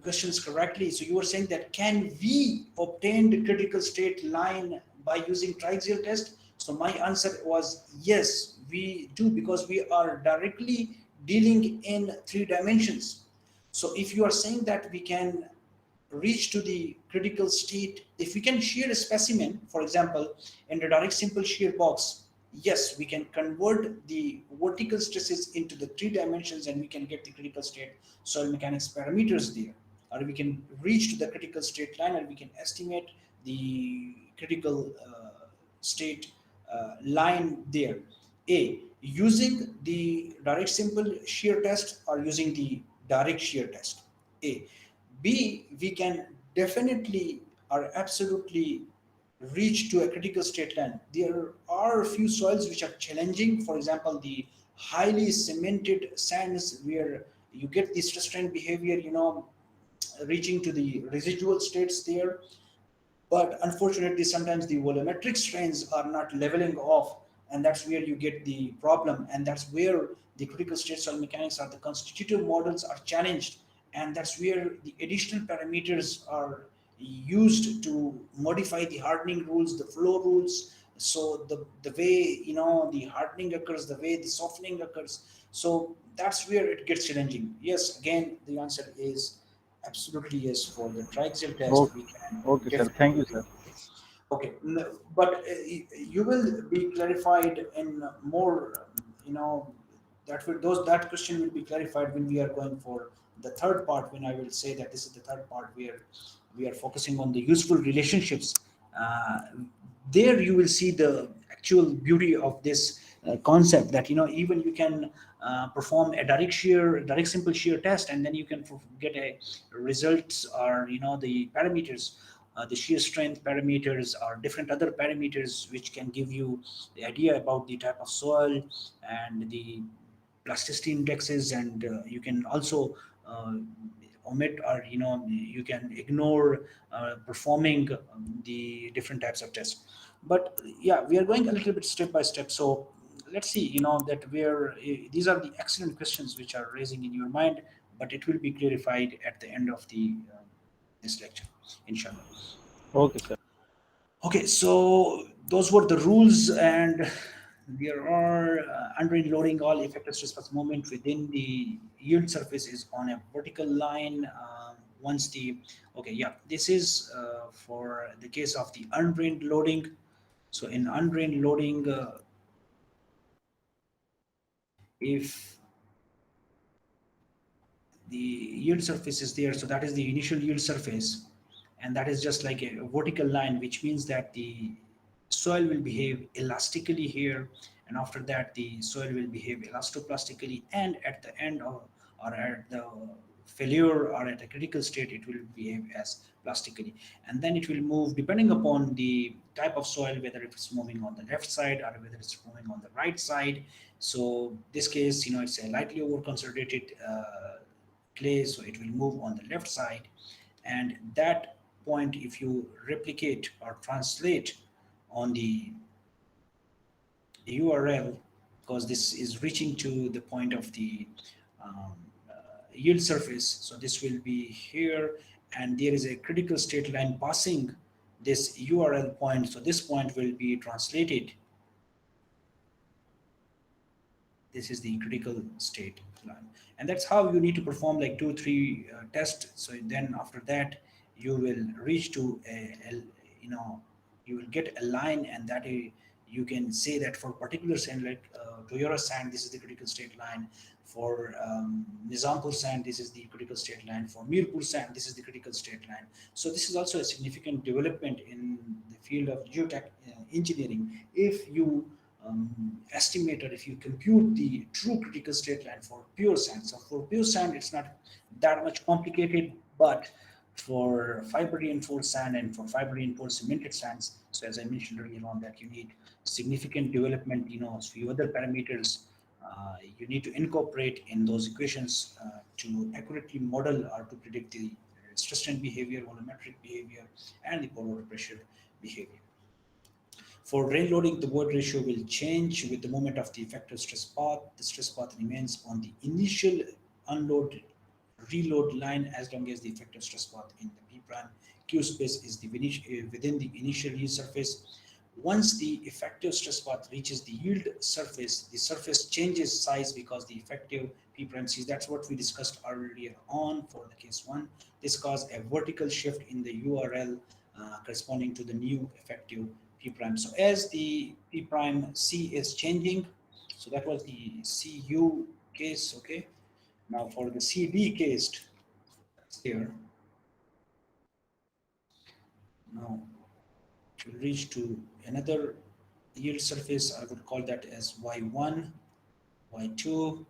questions correctly, so you were saying that can we obtain the critical state line by using triaxial test? So my answer was yes, we do, because we are directly dealing in three dimensions. So if you are saying that we can reach to the critical state, if we can shear a specimen, for example, in the direct simple shear box, yes, we can convert the vertical stresses into the three dimensions and we can get the critical state soil mechanics parameters there. Or we can reach to the critical state line and we can estimate the critical state line there. A, using the direct simple shear test or using the direct shear test. A. B, we can definitely or absolutely reach to a critical state line. There are a few soils which are challenging. For example, the highly cemented sands where you get the stress strain behavior, reaching to the residual states there. But unfortunately, sometimes the volumetric strains are not leveling off, and that's where you get the problem. And that's where the critical state soil mechanics or the constitutive models are challenged. And that's where the additional parameters are used to modify the hardening rules, the flow rules. So the way the hardening occurs, the way the softening occurs. So that's where it gets challenging. Yes, again, the answer is absolutely yes. For the triaxial test,
okay.
we can
Okay, sir. Thank you,
definitely.
sir.
Okay, but you will be clarified in more, that question will be clarified when we are going for the third part, when I will say that this is the third part where we are focusing on the useful relationships. Uh, there you will see the actual beauty of this concept, that even you can perform a direct simple shear test, and then you can get a results, or the parameters, the shear strength parameters or different other parameters which can give you the idea about the type of soil and the plasticity indexes. And you can also uh, omit, or you can ignore performing the different types of tests. But yeah, we are going a little bit step by step. So let's see, that these are the excellent questions which are raising in your mind, but it will be clarified at the end of the this lecture, inshallah.
Okay, sir.
Okay, so those were the rules, and there are undrained loading. All effective stress plus moment within the yield surface is on a vertical line. Once the Okay, yeah, this is for the case of the undrained loading. So in undrained loading, if the yield surface is there, so that is the initial yield surface, and that is just like a vertical line, which means that the soil will behave elastically here, and after that the soil will behave elastoplastically, and at the end of, or at the failure or at a critical state, it will behave as plastically. And then it will move depending upon the type of soil, whether it's moving on the left side or whether it's moving on the right side. So this case, it's a lightly over consolidated clay, so it will move on the left side. And that point, if you replicate or translate on the URL, because this is reaching to the point of the um, yield surface, so this will be here, and there is a critical state line passing this URL point, so this point will be translated This is the critical state line, and that's how you need to perform like 2 3 tests. So then after that you will reach to you know you will get a line, and you can say that for particular sand like Toyota sand, this is the critical state line. For Nizampur sand, this is the critical state line. For Mirpur sand, this is the critical state line. So this is also a significant development in the field of geotech engineering. If you estimate, or if you compute the true critical state line for pure sand. So for pure sand, it's not that much complicated, but for fiber reinforced sand and for fiber reinforced cemented sands, so as I mentioned earlier on, that you need significant development, a few other parameters you need to incorporate in those equations to accurately model or to predict the stress strain behavior, volumetric behavior, and the pore water pressure behavior. For drain loading, the void ratio will change with the moment of the effective stress path. The stress path remains on the initial unload reload line as long as the effective stress path in the P prime Q space is within the initial yield surface. Once the effective stress path reaches the yield surface, the surface changes size because the effective P prime C, that's what we discussed earlier on for the case 1. This caused a vertical shift in the URL corresponding to the new effective P prime. So as the P prime C is changing, so that was the CU case, okay? Now for the CD case, that's here. Now to reach to another yield surface, I would call that as Y1, Y2.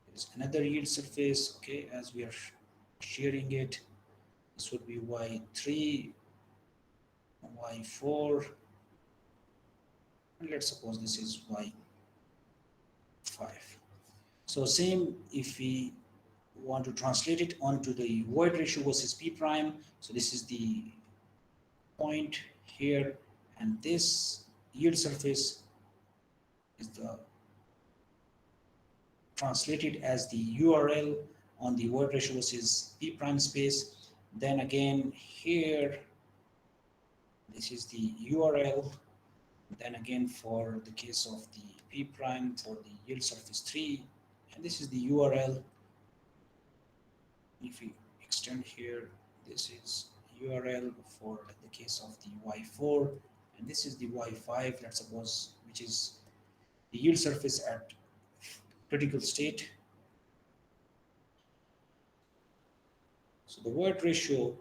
There's another yield surface, okay, as we are shearing it. This would be Y3, Y4, and let's suppose this is Y5. So same if we want to translate it onto the void ratio versus P prime. So this is the point here, and this yield surface is the translated as the URL on the void ratio versus P prime space. Then again here, this is the URL. Then again for the case of the P prime for the yield surface 3, and this is the URL. If we extend here, this is URL for the case of the Y4, and this is the Y5, let's suppose, which is the yield surface at critical state. So the void ratio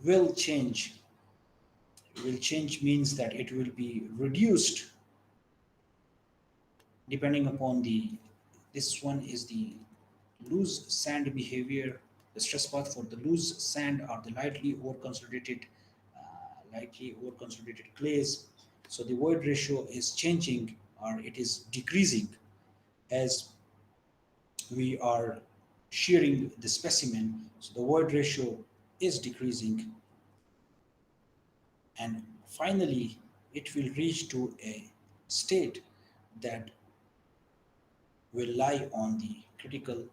will change. Will change means that it will be reduced depending upon this one is the loose sand behavior. The stress path for the loose sand are the lightly over consolidated clays. So the void ratio is changing, or it is decreasing as we are shearing the specimen. So the void ratio is decreasing, and finally it will reach to a state that will lie on the critical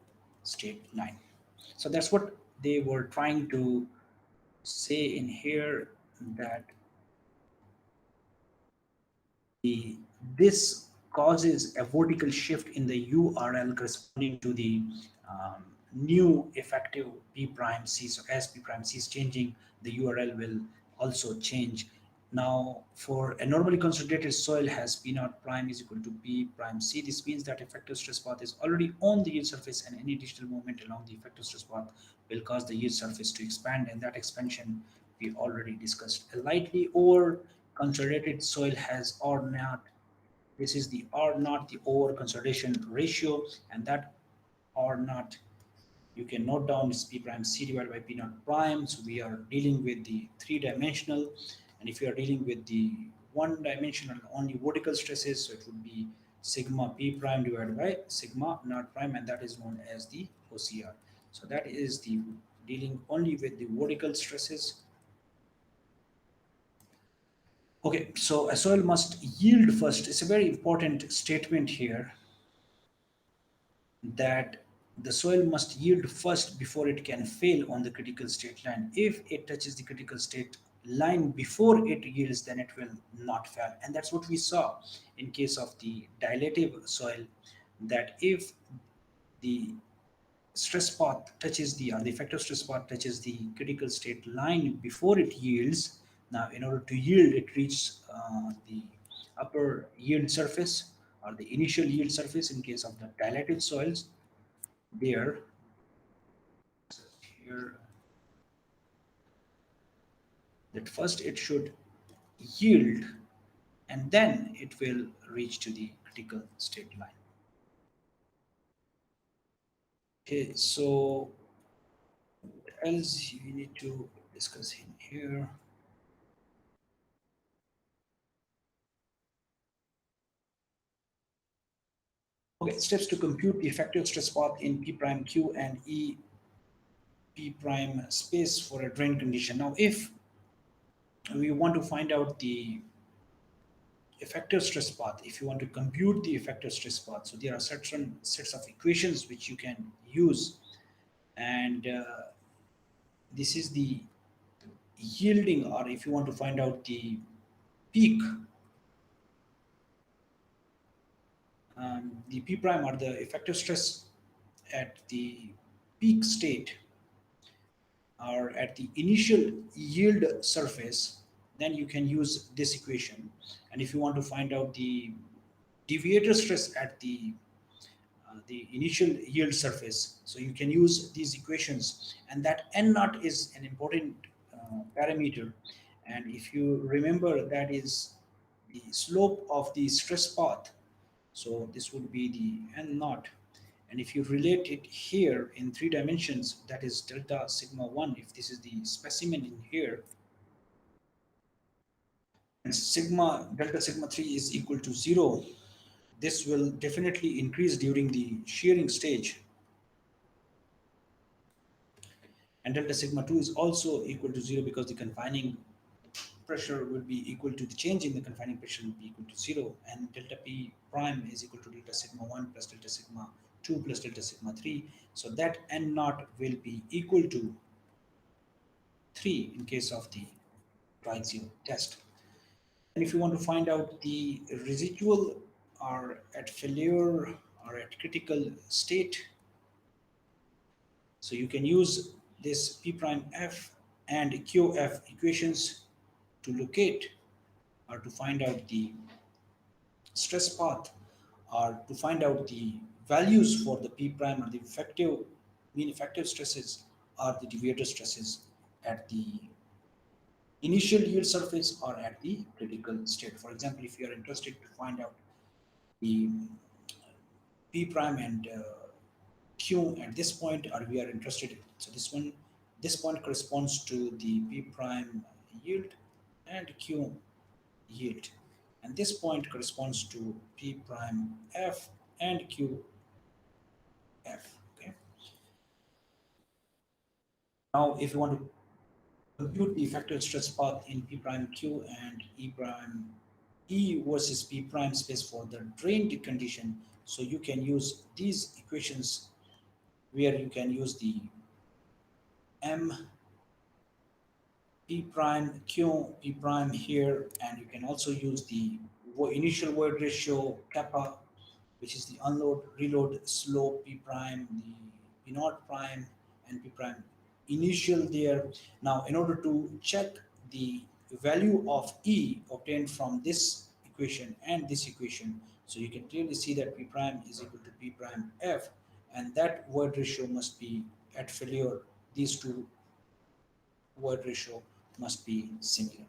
state line. So that's what they were trying to say in here, that this causes a vertical shift in the URL corresponding to the new effective P prime C. So as P prime C is changing, the URL will also change. Now, for a normally consolidated soil has P naught prime is equal to P prime C. This means that effective stress path is already on the yield surface, and any additional movement along the effective stress path will cause the yield surface to expand, and that expansion we already discussed. A lightly over consolidated soil has R naught. This is the R naught, the over consolidation ratio, and that R naught you can note down is P prime C divided by P naught prime. So we are dealing with the 3-dimensional, and if you are dealing with the 1-dimensional only vertical stresses, so it would be sigma P prime divided by sigma naught prime, and that is known as the OCR. So that is the dealing only with the vertical stresses. Okay, so a soil must yield first. It's a very important statement here, that the soil must yield first before it can fail on the critical state line. If it touches the critical state line before it yields, then it will not fail. And that's what we saw in case of the dilative soil, that if the stress path touches the, or the effective stress path touches the critical state line before it yields, now in order to yield, it reaches the upper yield surface or the initial yield surface in case of the dilated soils. There, here, that first it should yield and then it will reach to the critical state line. Okay, so what else we need to discuss in here? Okay, steps to compute the effective stress path in P prime Q and E P prime space for a drain condition. Now, if we want to find out the effective stress path, if you want to compute the effective stress path, so there are certain sets of equations which you can use, and this is the yielding, or if you want to find out the peak, the P prime or the effective stress at the peak state or at the initial yield surface, then you can use this equation. And if you want to find out the deviator stress at the initial yield surface, so you can use these equations, and that n naught is an important parameter. And if you remember, that is the slope of the stress path, so this would be the n naught. And if you relate it here in 3 dimensions, that is delta sigma 1, if this is the specimen in here, and sigma delta sigma 3 is equal to 0, this will definitely increase during the shearing stage. And delta sigma 2 is also equal to 0 because the confining pressure will be equal to the change in the confining pressure will be equal to 0, and delta P prime is equal to delta sigma 1 plus delta sigma 2 plus delta sigma 3. So that n naught will be equal to 3 in case of the triaxial test. And if you want to find out the residual or at failure or at critical state, so you can use this P prime F and QF equations to locate or to find out the stress path, or to find out the values for the P prime or the effective mean effective stresses or the deviator stresses at the initial yield surface or at the critical state. For example, if you are interested to find out the P prime and Q at this point, or we are interested in, so this point corresponds to the P prime yield and Q yield, and this point corresponds to P prime F and Q F. Okay. Now, if you want to compute the effective stress path in P prime Q and E prime E versus P prime space for the drained condition, so you can use these equations where you can use the M P prime Q P prime here, and you can also use the initial void ratio kappa, which is the unload reload slope P prime, the P naught prime, and P prime initial there. Now, in order to check the value of E obtained from this equation and this equation, so you can clearly see that P prime is equal to P prime F, and that void ratio must be at failure. These two void ratio must be similar.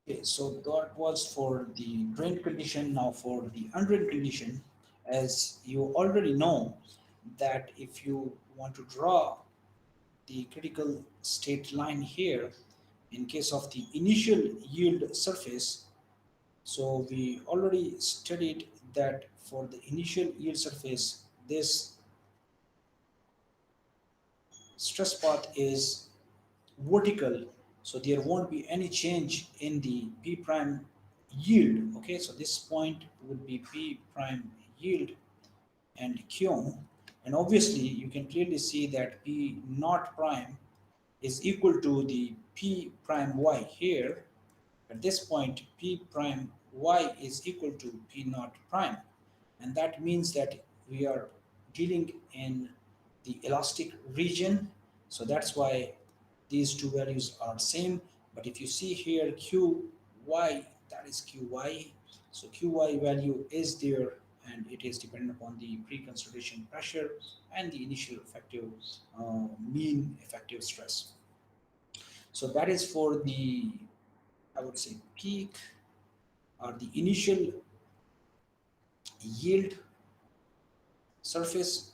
Okay, so that was for the drained condition. Now for the undrained condition, as you already know, that if you want to draw the critical state line here, in case of the initial yield surface, so we already studied that for the initial yield surface, this stress path is vertical, so there won't be any change in the P prime yield. Okay, so this point would be P prime yield and Q, and obviously you can clearly see that P naught prime is equal to the P prime y here. At this point, P prime y is equal to P naught prime. And that means that we are dealing in the elastic region. So that's why these two values are same. But if you see here Qy, that is Qy. So Qy value is there and it is dependent upon the pre-consolidation pressure and the initial effective mean effective stress. So that is for the, I would say, peak or the initial yield surface,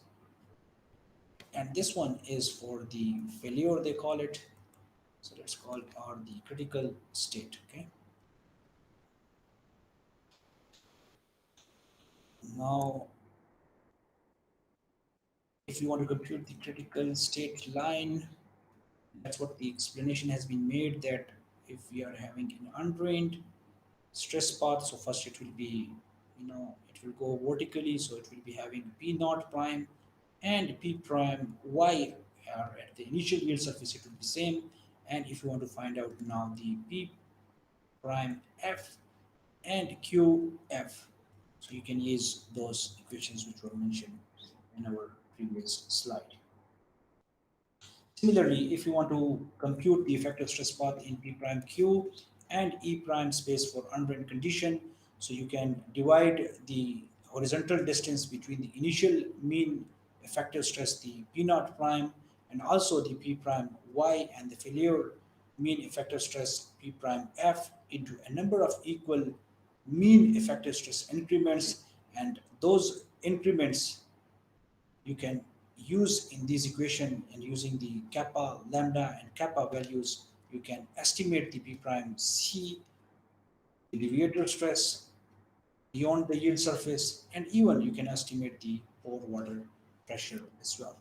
and this one is for the failure they call it. So let's call it or the critical state. Okay, now if you want to compute the critical state line, that's what the explanation has been made, that if we are having an undrained stress path, so first it will be, it will go vertically, so it will be having P naught prime and P prime y are at the initial yield surface, it will be same. And if you want to find out now the P prime f and qf, so you can use those equations which were mentioned in our previous slide. Similarly, if you want to compute the effective stress path in P prime Q and E prime space for undrained condition, so you can divide the horizontal distance between the initial mean effective stress, the P naught prime, and also the P prime Y, and the failure mean effective stress P prime F into a number of equal mean effective stress increments, and those increments you can use in this equation, and using the kappa, lambda, and kappa values, you can estimate the P prime C, the deviator stress beyond the yield surface, and even you can estimate the pore water pressure as well.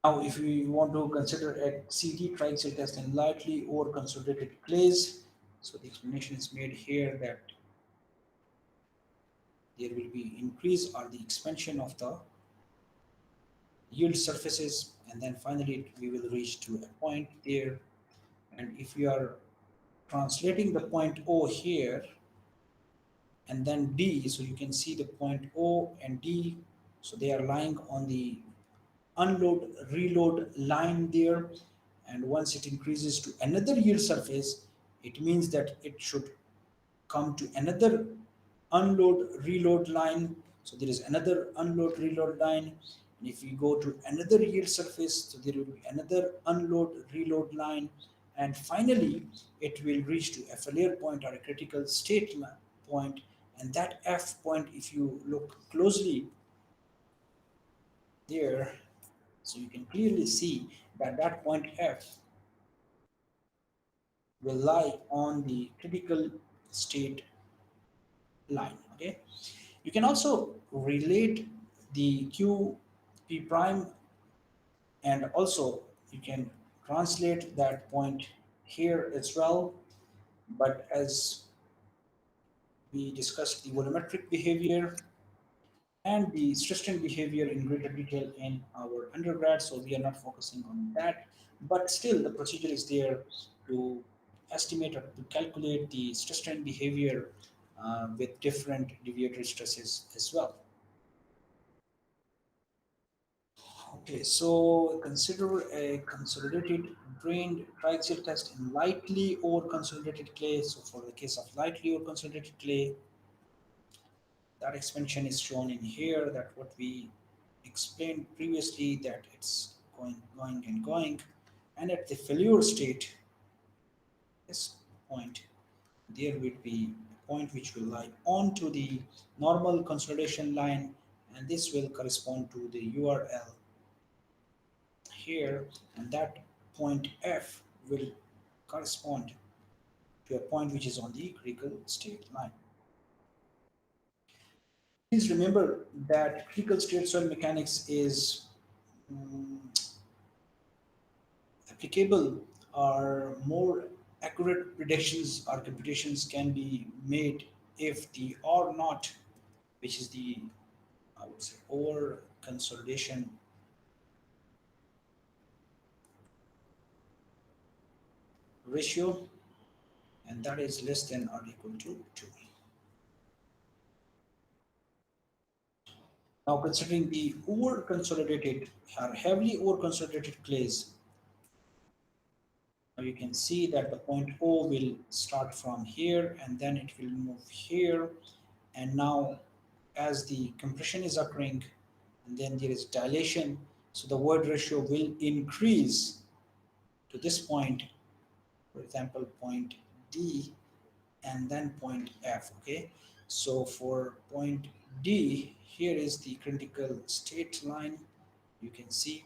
Now, if we want to consider a CT triaxial test in lightly or consolidated clays, so the explanation is made here that there will be increase or the expansion of the yield surfaces, and then finally we will reach to a point there. And if we are translating the point O here and then D, so you can see the point O and D, so they are lying on the unload reload line there, and once it increases to another yield surface, it means that it should come to another unload reload line. So there is another unload reload line, and if we go to another yield surface, so there will be another unload reload line, and finally it will reach to a failure point or a critical state point. And that F point, if you look closely there, so you can clearly see that that point F will lie on the critical state line. Okay, you can also relate the Q P prime, and also you can translate that point here as well. But as we discussed the volumetric behavior and the stress strain behavior in greater detail in our undergrad, so we are not focusing on that. But still, the procedure is there to estimate or to calculate the stress strain behavior with different deviatory stresses as well. Okay, so consider a consolidated drained triaxial test in lightly or consolidated clay. So for the case of lightly or consolidated clay, that expansion is shown in here, that what we explained previously, that it's going and going, and at the failure state, this point, there will be a point which will lie onto the normal consolidation line, and this will correspond to the URL here, and that point F will correspond to a point which is on the critical state line. Please remember that critical state soil mechanics is applicable, or more accurate predictions or computations can be made if the or not, which is the, I would say, over consolidation ratio, and that is less than or equal to 2. Now considering the over-consolidated or heavily over-consolidated clays, now you can see that the point O will start from here and then it will move here, and now as the compression is occurring and then there is dilation, so the void ratio will increase to this point, for example point D and then point F. Okay, so for point D, here is the critical state line. You can see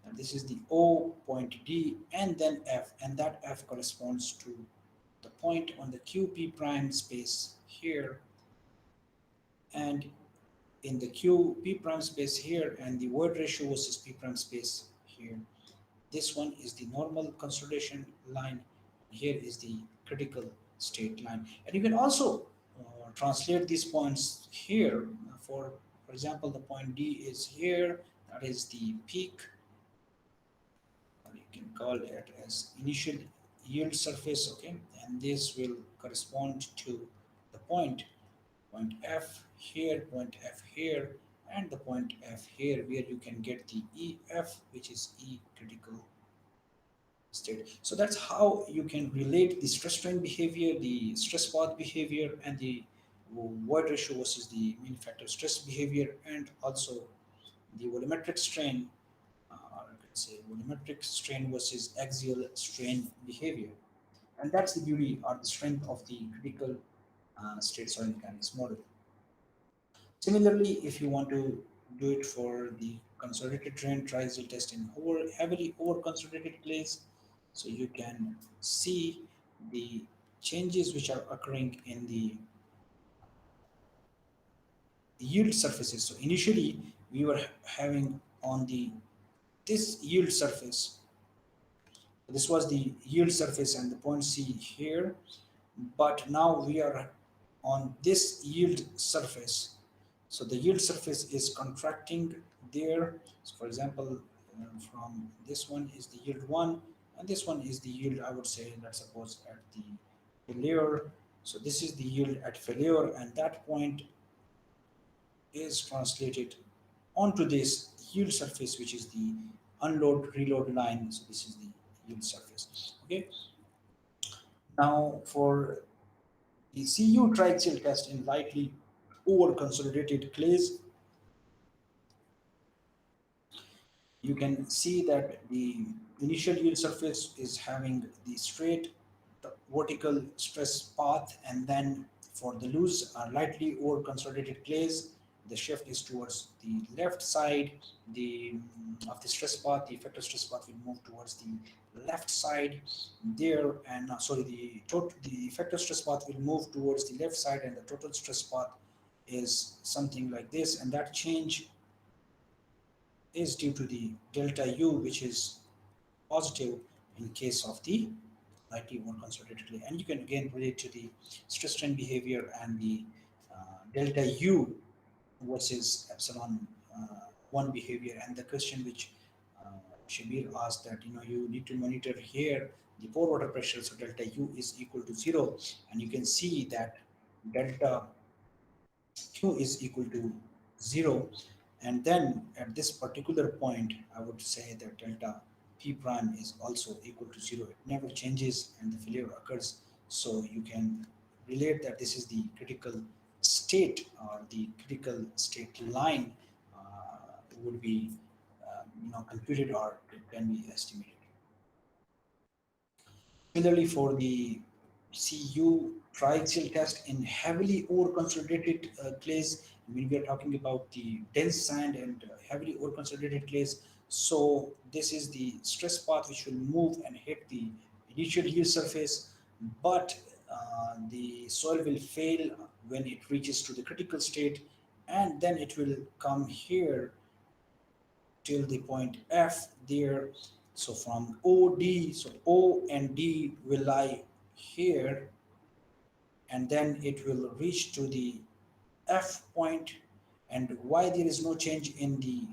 that this is the O, point D, and then F, and that F corresponds to the point on the QP prime space here, and in the QP prime space here, and the void ratio versus P prime space here. This one is the normal consolidation line. Here is the critical state line. And you can also translate these points here. For example, the point D is here. That is the peak. Or you can call it as initial yield surface. Okay, and this will correspond to the point F here, point F here, and the point F here, where you can get the EF, which is E critical state. So that's how you can relate the stress strain behavior, the stress path behavior, and the void ratio versus the mean effective stress behavior, and also the volumetric strain, or I could say volumetric strain versus axial strain behavior. And that's the beauty or the strength of the critical state soil mechanics model. Similarly, if you want to do it for the consolidated drain triaxial test in heavily over consolidated clays, so you can see the changes which are occurring in the yield surfaces. So initially we were having on the this yield surface. This was the yield surface and the point C here, but now we are on this yield surface. So the yield surface is contracting there. So for example, from this one is the yield 1 and this one is the yield, I would say, let's suppose at the failure. So this is the yield at failure, and that point is translated onto this yield surface, which is the unload reload line. So this is the yield surface. Okay, now for the CU triaxial test in lightly over consolidated clays, you can see that the initial yield surface is having the straight vertical stress path, and then for the loose lightly over consolidated clays, the shift is towards the left side the of the stress path. The effective stress path will move towards the left side there, and sorry, the effective stress path will move towards the left side, and the total stress path is something like this, and that change is due to the delta U, which is positive in case of the lightly over consolidated. And you can again relate to the stress strain behavior and the delta U versus epsilon 1 behavior. And the question which uh, Shabir asked, that you need to monitor here the pore water pressure, so delta U is equal to 0, and you can see that delta Q is equal to 0, and then at this particular point I would say that delta P prime is also equal to 0. It never changes and the failure occurs. So you can relate that this is the critical state, or the critical state line would be computed, or it can be estimated. Similarly, for the CU triaxial test in heavily over-consolidated clays, when we are talking about the dense sand and heavily over-consolidated clays, so this is the stress path which will move and hit the initial yield surface, but the soil will fail when it reaches to the critical state, and then it will come here till the point F there. So from OD, so O and D will lie here, and then it will reach to the F point. And why there is no change in the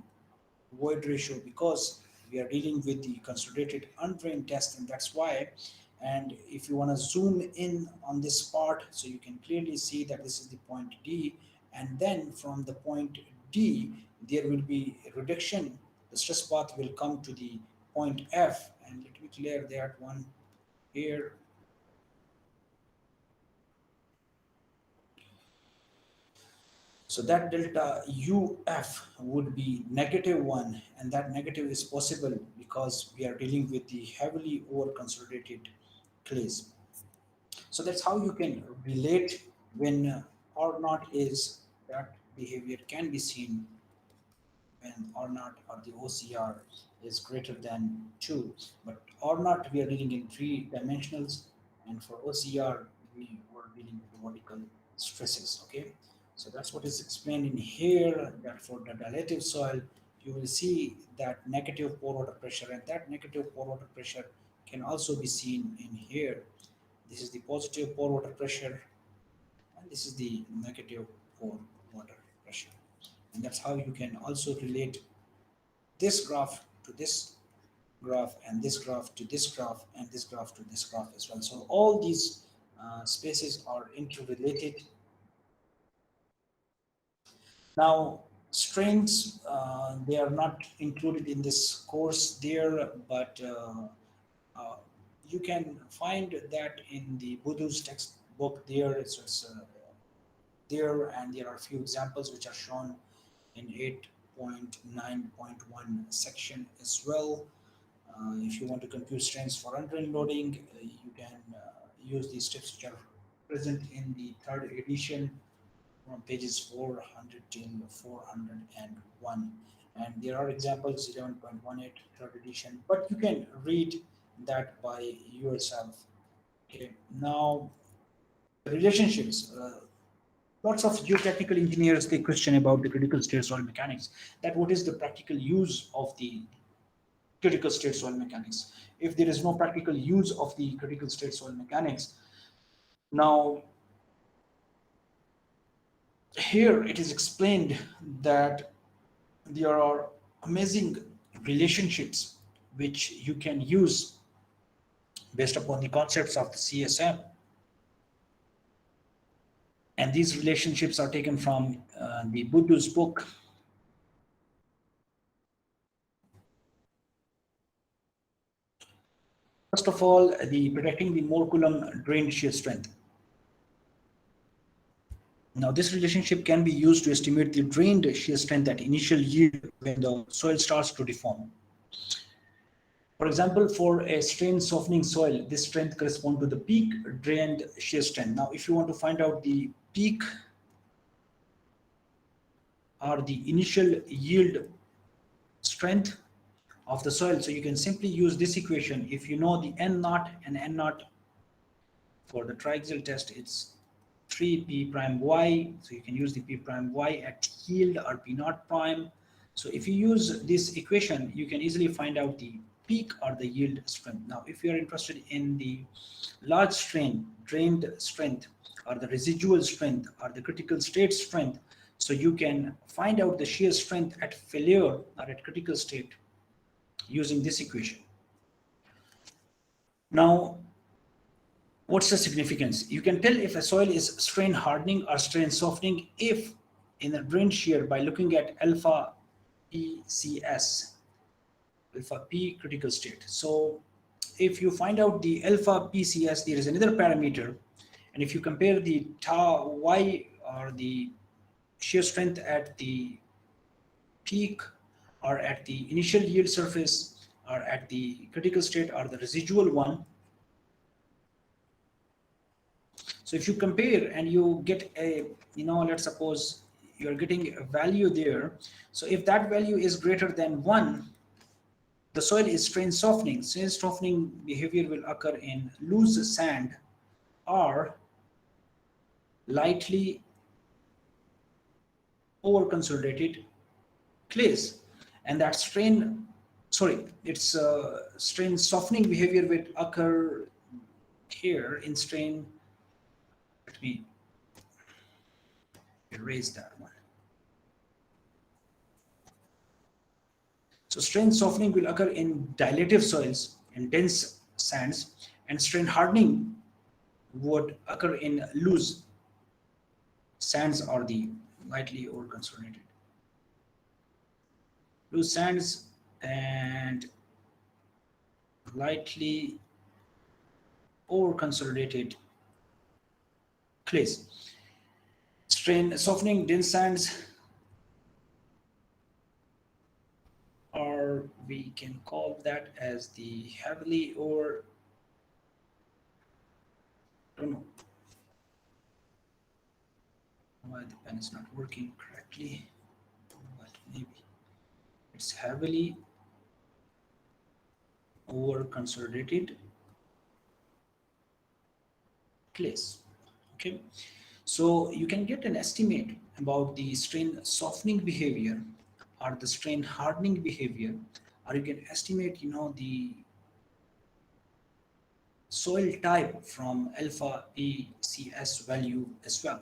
void ratio? Because we are dealing with the consolidated undrained test, and that's why. And if you want to zoom in on this part, so you can clearly see that this is the point D, and then from the point D there will be a reduction. The stress path will come to the point F, and let me clear that one here. So that delta UF would be -1, and that negative is possible because we are dealing with the heavily over consolidated clays. So that's how you can relate when or not is that behavior can be seen when or not or the OCR is greater than 2. But or not we are dealing in 3 dimensionals, and for OCR we were dealing with vertical stresses. Okay, so that's what is explained in here, that for the dilative soil you will see that negative pore water pressure, and that negative pore water pressure can also be seen in here. This is the positive pore water pressure, and this is the negative pore water pressure. And that's how you can also relate this graph to this graph, and this graph to this graph, and this graph to this graph as well. So all these spaces are interrelated. Now, strains, they are not included in this course there, but uh, you can find that in the Budu's textbook there. So it's there, and there are a few examples which are shown in 8.9.1 section as well. If you want to compute strains for undrained loading, you can use these tips which are present in the third edition from pages 400 till 401. And there are examples 11.18 third edition, but you can read that by yourself. Okay, now relationships. Lots of geotechnical engineers, they question about the critical state soil mechanics, that what is the practical use of the critical state soil mechanics. If there is no practical use of the critical state soil mechanics, now here it is explained that there are amazing relationships which you can use based upon the concepts of the CSM, and these relationships are taken from the Budu's book. First of all, the predicting the Mohr Coulomb drained shear strength. Now, this relationship can be used to estimate the drained shear strength at initial yield when the soil starts to deform. For example, for a strain softening soil, this strength corresponds to the peak drained shear strength. Now, if you want to find out the peak or the initial yield strength of the soil, so you can simply use this equation. If you know the N naught and N naught for the triaxial test, it's 3p prime y, so you can use the p prime y at yield or p naught prime. So if you use this equation, you can easily find out the peak or the yield strength. Now, if you are interested in the large strain drained strength or the residual strength or the critical state strength, so you can find out the shear strength at failure or at critical state using this equation. Now, what's the significance? You can tell if a soil is strain hardening or strain softening if in a drained shear by looking at alpha PCS, alpha P critical state. So if you find out the alpha PCS, there is another parameter, and if you compare the tau y or the shear strength at the peak or at the initial yield surface or at the critical state or the residual one, so if you compare and you get a, let's suppose you're getting a value there. So if that value is greater than 1, the soil is strain softening. Strain softening behavior will occur in loose sand or lightly over consolidated clays. And that strain softening behavior will occur here in strain. Let me erase that one. So strain softening will occur in dilative soils and dense sands, And strain hardening would occur in loose sands or the lightly over consolidated. Loose sands and lightly over consolidated clays. Strain softening dense sands, or we can call that as the heavily over, don't know why the pen is not working correctly, but maybe it's heavily over consolidated clays. Okay, so you can get an estimate about the strain softening behavior or the strain hardening behavior, or you can estimate, the soil type from alpha ECS value as well.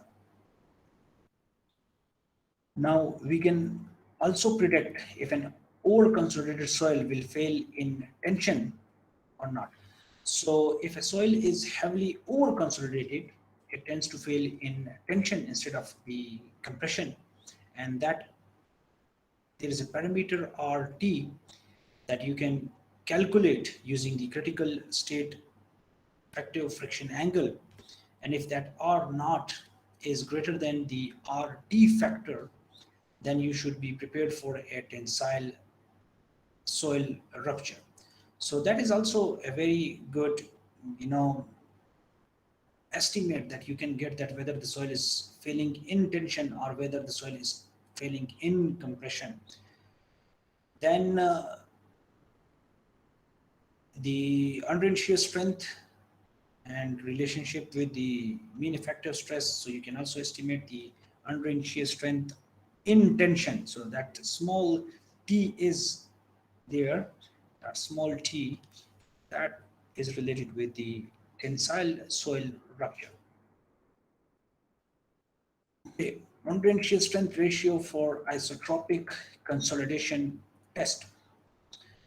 Now we can also predict if an over consolidated soil will fail in tension or not. So if a soil is heavily over consolidated, it tends to fail in tension instead of the compression, and that there is a parameter RT that you can calculate using the critical state effective friction angle, and if that R naught is greater than the RT factor, then you should be prepared for a tensile soil rupture. So that is also a very good, you know, estimate that you can get, that whether the soil is failing in tension or whether the soil is failing in compression. Then the undrained shear strength and relationship with the mean effective stress. So you can also estimate the undrained shear strength in tension. So that small t is there, that small t, that is related with the tensile soil rupture. Okay, undrained shear strength ratio for isotropic consolidation test.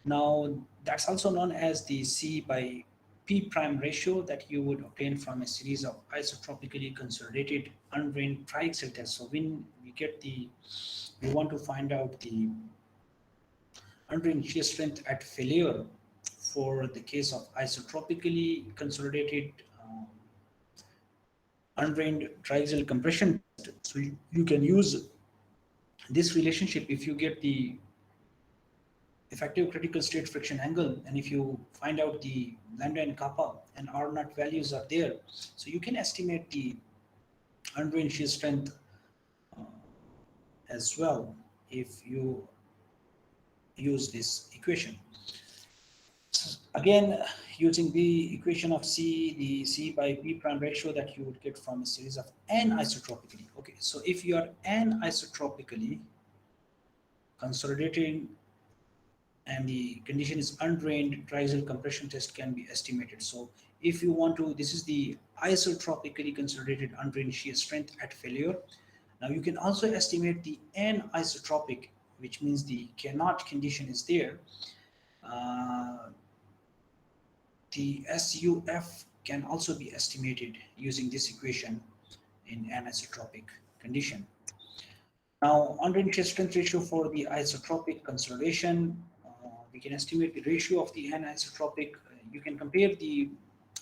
Now that's also known as the C by P prime ratio that you would obtain from a series of isotropically consolidated undrained triaxial tests. So when we want to find out the undrained shear strength at failure for the case of isotropically consolidated undrained triaxial compression test. So you can use this relationship if you get the effective critical state friction angle, and if you find out the lambda and kappa and R naught values are there, so you can estimate the undrained shear strength as well if you use this equation. So again, using the equation of C, the C by P prime ratio that you would get from a series of anisotropically. Okay, so if you are anisotropically consolidating and the condition is undrained, triaxial compression test can be estimated. So if you want to, this is the isotropically consolidated undrained shear strength at failure. Now you can also estimate the anisotropic, which means the cannot condition is there. The SUF can also be estimated using this equation in anisotropic condition. Now, undrained shear strength ratio for the isotropic consolidation, we can estimate the ratio of the anisotropic. You can compare the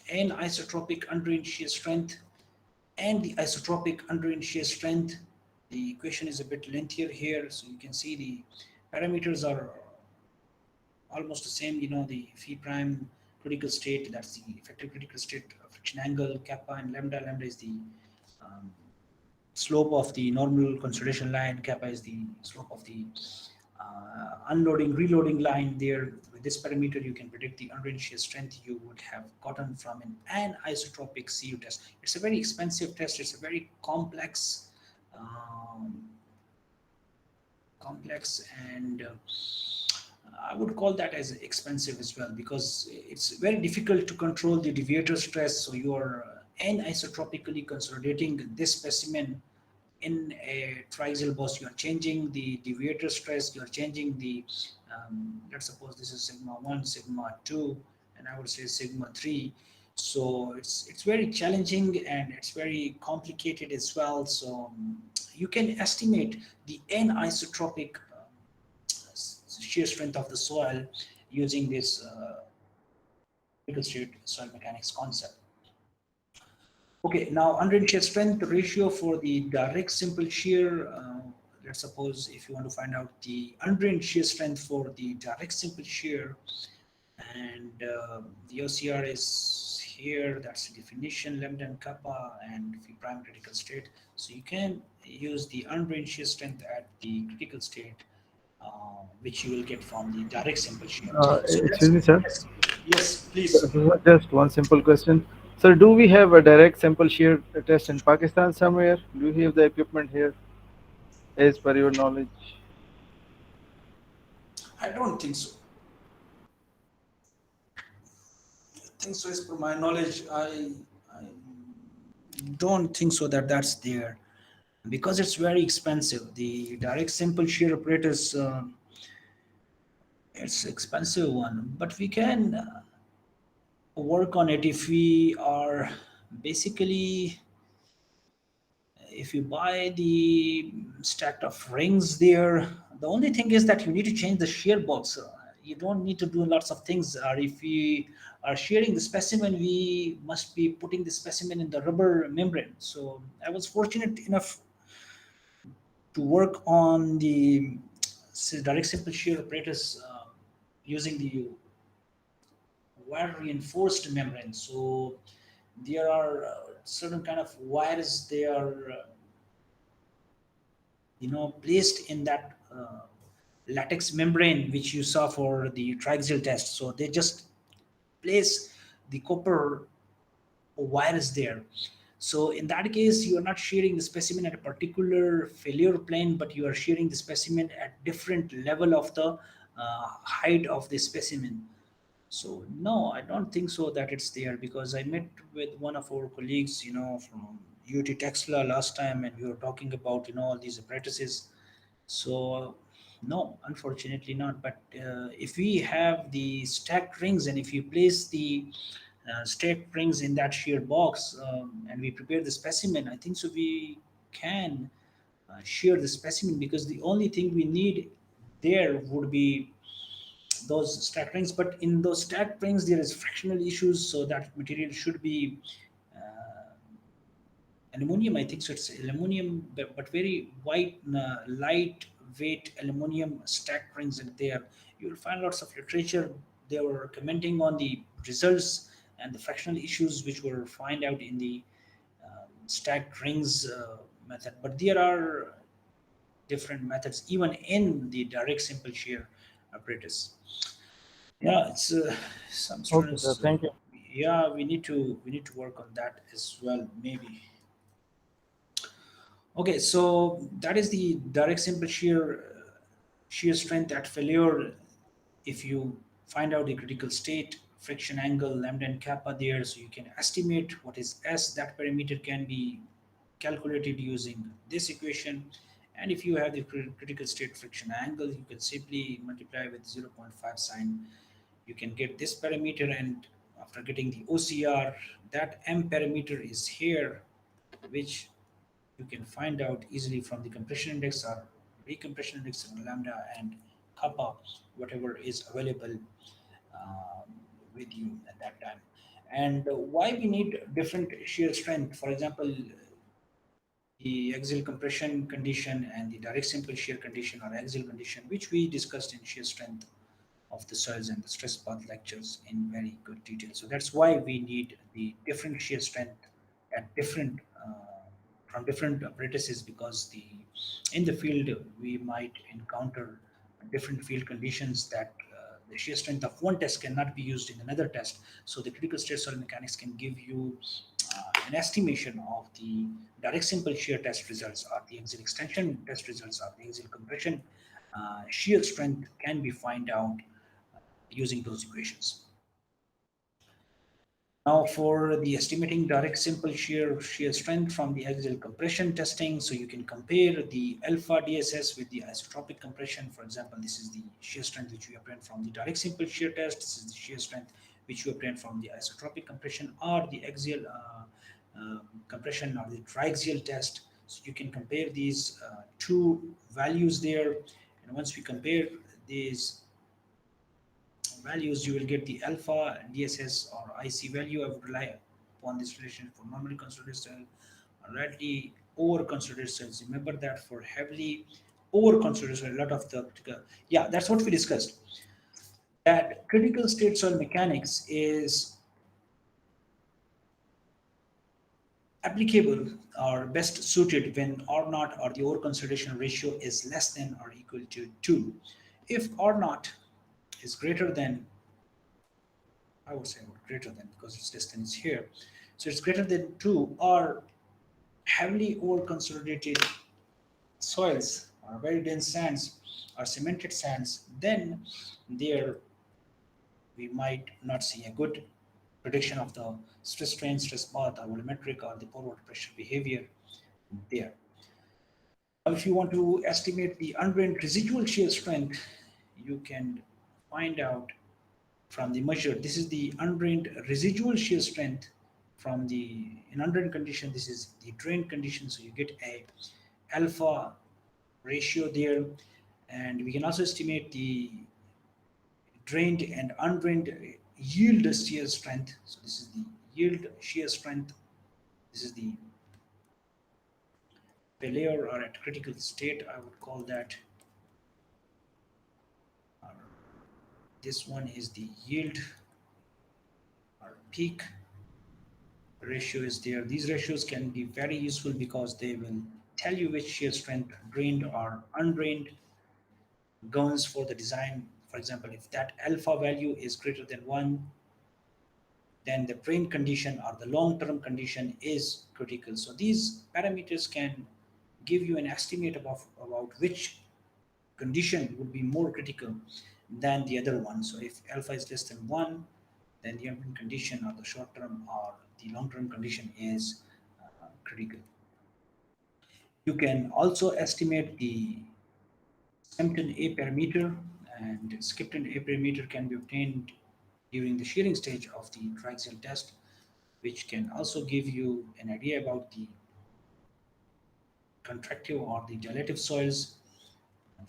anisotropic undrained shear strength and the isotropic undrained shear strength. The equation is a bit lengthier here, so you can see the parameters are almost the same. The phi prime critical state, that's the effective critical state friction angle, kappa and lambda. Lambda is the slope of the normal consolidation line, kappa is the slope of the unloading reloading line. There, with this parameter you can predict the undrained shear strength you would have gotten from an anisotropic CU test. It's a very expensive test, it's a very complex and I would call that as expensive as well, because it's very difficult to control the deviator stress. So you are anisotropically consolidating this specimen in a triaxial boss. You are changing the deviator stress, you are changing the, let's suppose this is sigma 1, sigma 2, and I would say sigma 3. So it's very challenging and it's very complicated as well. So you can estimate the anisotropic shear strength of the soil using this critical state soil mechanics concept. Okay, now undrained shear strength ratio for the direct simple shear. Let's suppose if you want to find out the undrained shear strength for the direct simple shear, and the OCR is here. That's the definition, lambda and kappa, and the prime critical state. So you can use the undrained shear strength at the critical state, which you will get from the direct simple shear. So
Excuse
let's
me, sir.
yes, yes, please.
Just one simple question. Sir, do we have a direct sample shear test in Pakistan somewhere? Do you have the equipment here, as per your knowledge?
I don't think so. I think so. As per my knowledge, I don't think so that that's there because it's very expensive. The direct simple shear apparatus, it's expensive one, but we can work on it if we are basically if you buy the stack of rings there. The only thing is that you need to change the shear box. You don't need to do lots of things. Or if we are shearing the specimen, we must be putting the specimen in the rubber membrane. So I was fortunate enough to work on the direct simple shear apparatus using the wire reinforced membrane. So there are certain kind of wires they are placed in that latex membrane which you saw for the triaxial test. So they just place the copper wires there. So in that case, you are not shearing the specimen at a particular failure plane, but you are shearing the specimen at different level of the height of the specimen. So no, I don't think so that it's there because I met with one of our colleagues, from UT Texla last time, and we were talking about all these apparatuses. So no, unfortunately not. But if we have the stacked rings and if you place the stacked rings in that shear box and we prepare the specimen, I think so we can shear the specimen because the only thing we need there would be those stacked rings. But in those stacked rings there is fractional issues, so that material should be uh, aluminum. I think so it's aluminum, but very white, light weight aluminum stacked rings in there. You will find lots of literature. They were commenting on the results and the fractional issues which were find out in the stacked rings method. But there are different methods even in the direct simple shear apparatus. Yeah, it's some
Okay, sir.
students.
Thank you.
Yeah, we need to work on that as well, maybe. Okay, so that is the direct simple shear strength at failure. If you find out the critical state, friction angle, lambda and kappa there, so you can estimate what is S. That parameter can be calculated using this equation. And if you have the critical state friction angle, you can simply multiply with zero point 0.5 sine. You can get this parameter, and after getting the OCR, that M parameter is here, which you can find out easily from the compression index or recompression index and lambda and kappa, whatever is available um, with you at that time. And why we need different shear strength? For example, the axial compression condition and the direct simple shear condition or axial condition, which we discussed in shear strength of the soils and the stress path lectures in very good detail. So that's why we need the different shear strength at different from different apparatuses, because the in the field we might encounter different field conditions that the shear strength of one test cannot be used in another test. So the critical state soil mechanics can give you an estimation of the direct simple shear test results or the axial extension test results or the axial compression shear strength can be find out using those equations. Now for the estimating direct simple shear strength from the axial compression testing, so you can compare the alpha DSS with the isotropic compression. For example, this is the shear strength which we obtained from the direct simple shear test. This is the shear strength which you obtain from the isotropic compression or the axial compression or the triaxial test. So you can compare these two values there, and once we compare these values, you will get the alpha DSS or IC value. I would rely upon this relation for normally consolidated cell or lightly over consolidated cells. Remember that for heavily over consolidated cell, a lot of the yeah, that's what we discussed. That critical state soil mechanics is applicable or best suited when R naught or the over consolidation ratio is less than or equal to 2. If R naught is greater than, I would say greater than because its distance here. So it's greater than 2 or heavily over consolidated soils or very dense sands or cemented sands, then there we might not see a good prediction of the stress strain, stress path, or volumetric or the pore water pressure behavior there. Now, if you want to estimate the undrained residual shear strength, you can find out from the measure. This is the undrained residual shear strength from the in undrained condition. This is the drained condition, so you get a alpha ratio there, and we can also estimate the drained and undrained yield shear strength. So this is the yield shear strength. This is the failure or at critical state, I would call that. This one is the yield or peak ratio is there. These ratios can be very useful because they will tell you which shear strength drained or undrained governs for the design. For example, if that alpha value is greater than 1, then the drain condition or the long-term condition is critical. So these parameters can give you an estimate about which condition would be more critical than the other one. So if alpha is less than 1, then the ambient condition or the short-term or the long-term condition is critical. You can also estimate the Skempton A parameter, and Skempton A parameter can be obtained during the shearing stage of the triaxial test, which can also give you an idea about the contractive or the dilative soils.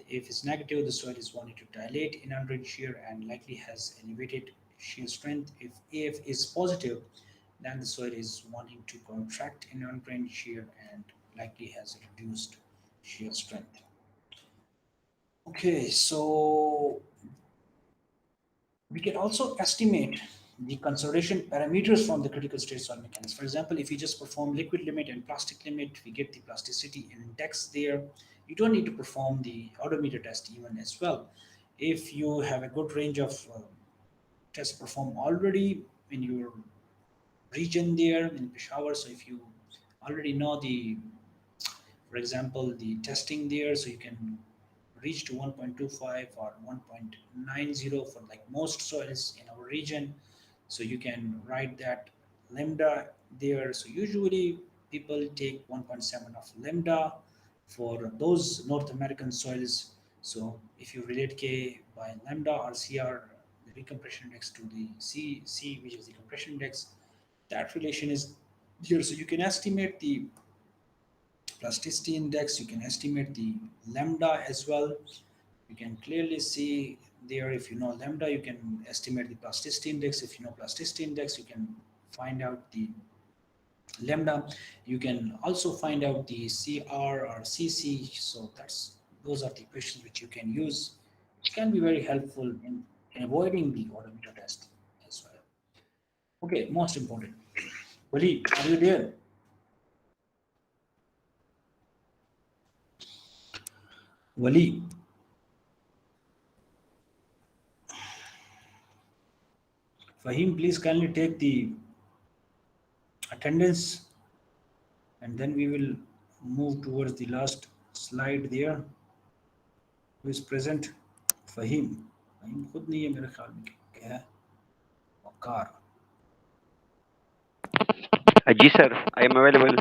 If it's negative, the soil is wanting to dilate in undrained shear and likely has elevated shear strength. If AF is positive, then the soil is wanting to contract in undrained shear and likely has reduced shear strength. Okay, so we can also estimate the consolidation parameters from the critical state soil mechanics. For example, if you just perform liquid limit and plastic limit, we get the plasticity index there. You don't need to perform the odometer test even as well. If you have a good range of tests performed already in your region there in Peshawar, so if you already know the, for example, the testing there, so you can reach to 1.25 or 1.90 for like most soils in our region. So you can write that lambda there. So usually people take 1.7 of lambda for those North American soils. So if you relate K by lambda or CR, the recompression index to the C, which is the compression index, that relation is here. So you can estimate the plasticity index, you can estimate the lambda as well. You can clearly see there, if you know lambda, you can estimate the plasticity index. If you know plasticity index, you can find out the lambda. You can also find out the CR or CC. So those are the equations which you can use, which can be very helpful in avoiding the odometer test as well. Okay, most important. Wali, are you there? Wali. Fahim, please kindly take the attendance, and then we will move towards the last slide there. Who is present? Fahim. Fahim खुद नहीं है मेरे ख्याल में, क्या है? वकार.
Ji sir, I am available.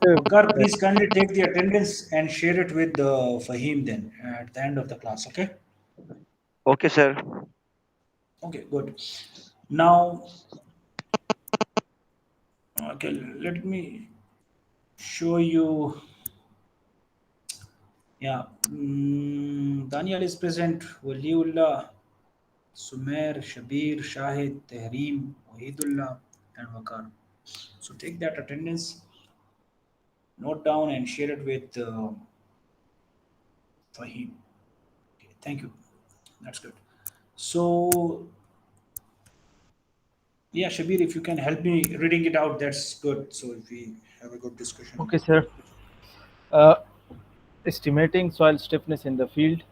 Waqar, please kindly take the attendance and share it with Fahim then at the end of the class, okay?
Okay sir.
Okay, good. Now, okay, let me show you. Yeah, Daniel is present. Waliullah, Sumer, Shabir, Shahid, Tehreem, Wahidullah, and Wakar. So take that attendance, note down, and share it with Fahim. Okay, thank you. That's good. So, yeah, Shabir, if you can help me reading it out, that's good. So if we have a good discussion
Okay,
about
sir. Uh, Estimating soil stiffness in the field.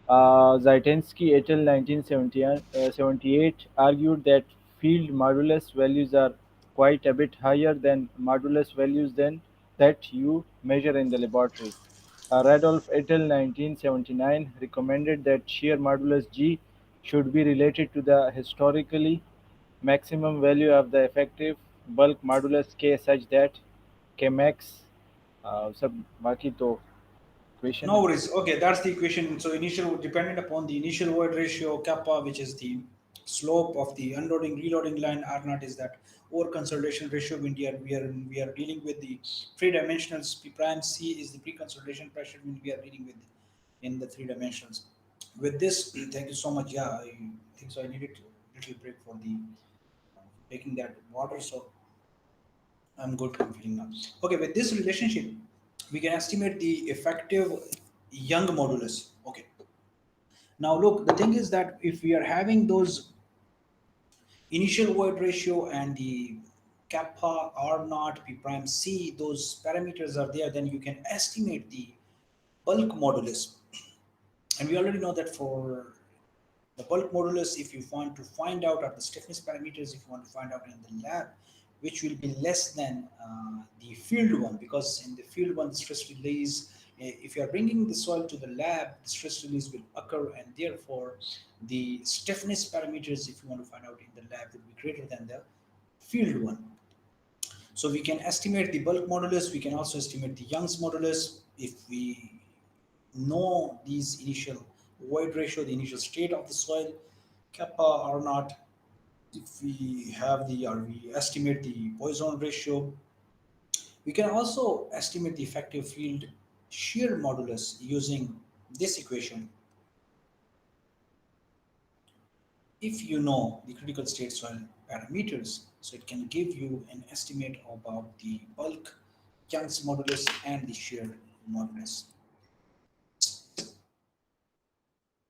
Zaitensky et al. 1978 argued that field modulus values are quite a bit higher than modulus values than that you measure in the laboratory. Radolf et al. 1979 recommended that shear modulus G should be related to the historically maximum value of the effective bulk modulus K such that Kmax सब बाकी तो equation
No
है.
worries. Okay, that's the equation. So initial dependent upon the initial void ratio kappa, which is the slope of the unloading reloading line. R naught is that over consolidation ratio. When we are dealing with the three dimensionals. P prime C is the pre-consolidation pressure when we are dealing with in the three dimensionals. With this, thank you so much. Yeah, I think so. I needed a little break for the taking that water. So I'm good. I'm feeling now. Okay, with this relationship, we can estimate the effective Young modulus. Okay. Now look, the thing is that if we are having those initial void ratio and the kappa R naught P prime C, those parameters are there, then you can estimate the bulk modulus. And we already know that for the bulk modulus, if you want to find out, or the stiffness parameters, if you want to find out in the lab, which will be less than the field one, because in the field one, stress release, if you are bringing the soil to the lab, the stress release will occur, and therefore the stiffness parameters, if you want to find out in the lab, will be greater than the field one. So we can estimate the bulk modulus. We can also estimate the Young's modulus if we know these initial void ratio, the initial state of the soil, kappa or not. If we have the or we estimate the Poisson ratio, we can also estimate the effective field shear modulus using this equation. If you know the critical state soil parameters, so it can give you an estimate about the bulk, Young's modulus, and the shear modulus.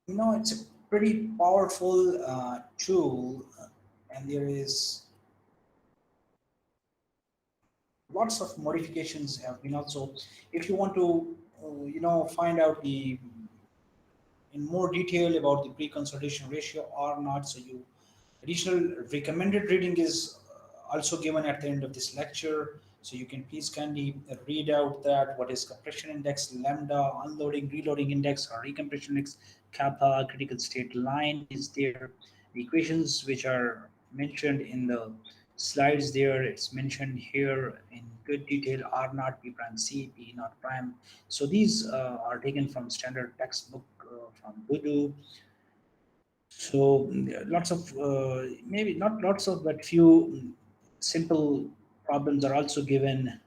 It's a pretty powerful tool, and there is lots of modifications have been also. If you want to, find out the in more detail about the pre-consolidation ratio or not, so you additional recommended reading is also given at the end of this lecture. So you can please kindly read out that what is compression index, lambda, unloading, reloading index, or recompression index, kappa, critical state line is there. The equations which are mentioned in the slides there, it's mentioned here in good detail, R naught, P prime C, P naught prime. So these are taken from standard textbook from Voodoo. So lots of maybe not lots of but few simple problems are also given,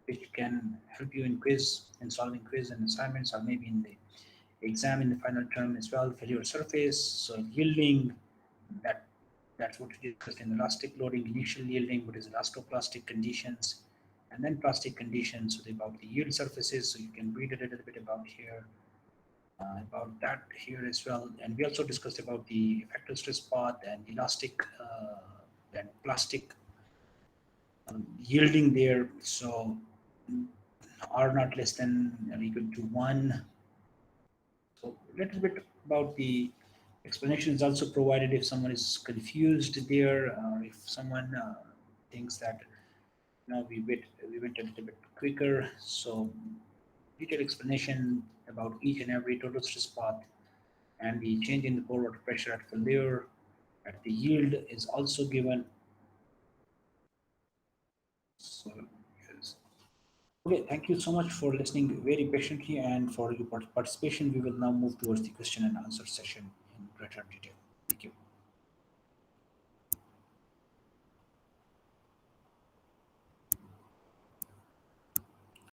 which can help you in quiz in solving quiz and assignments, or maybe in the exam in the final term as well. Failure surface, so yielding, that that's what we discussed in elastic loading, initial yielding, what is elastoplastic conditions, and then plastic conditions. So about the yield surfaces, so you can read a little bit about that here as well. And we also discussed about the effective stress path and elastic and plastic yielding there. So R not less than or equal to 1. So a little bit about the explanation is also provided if someone is confused there, or if someone thinks that we went a little bit quicker. So detailed explanation about each and every total stress path and the change in the pore water pressure at failure at the yield is also given. So, yes. Okay, thank you so much for listening very patiently and for your participation. We will now move towards the question and answer session in greater detail. Thank you.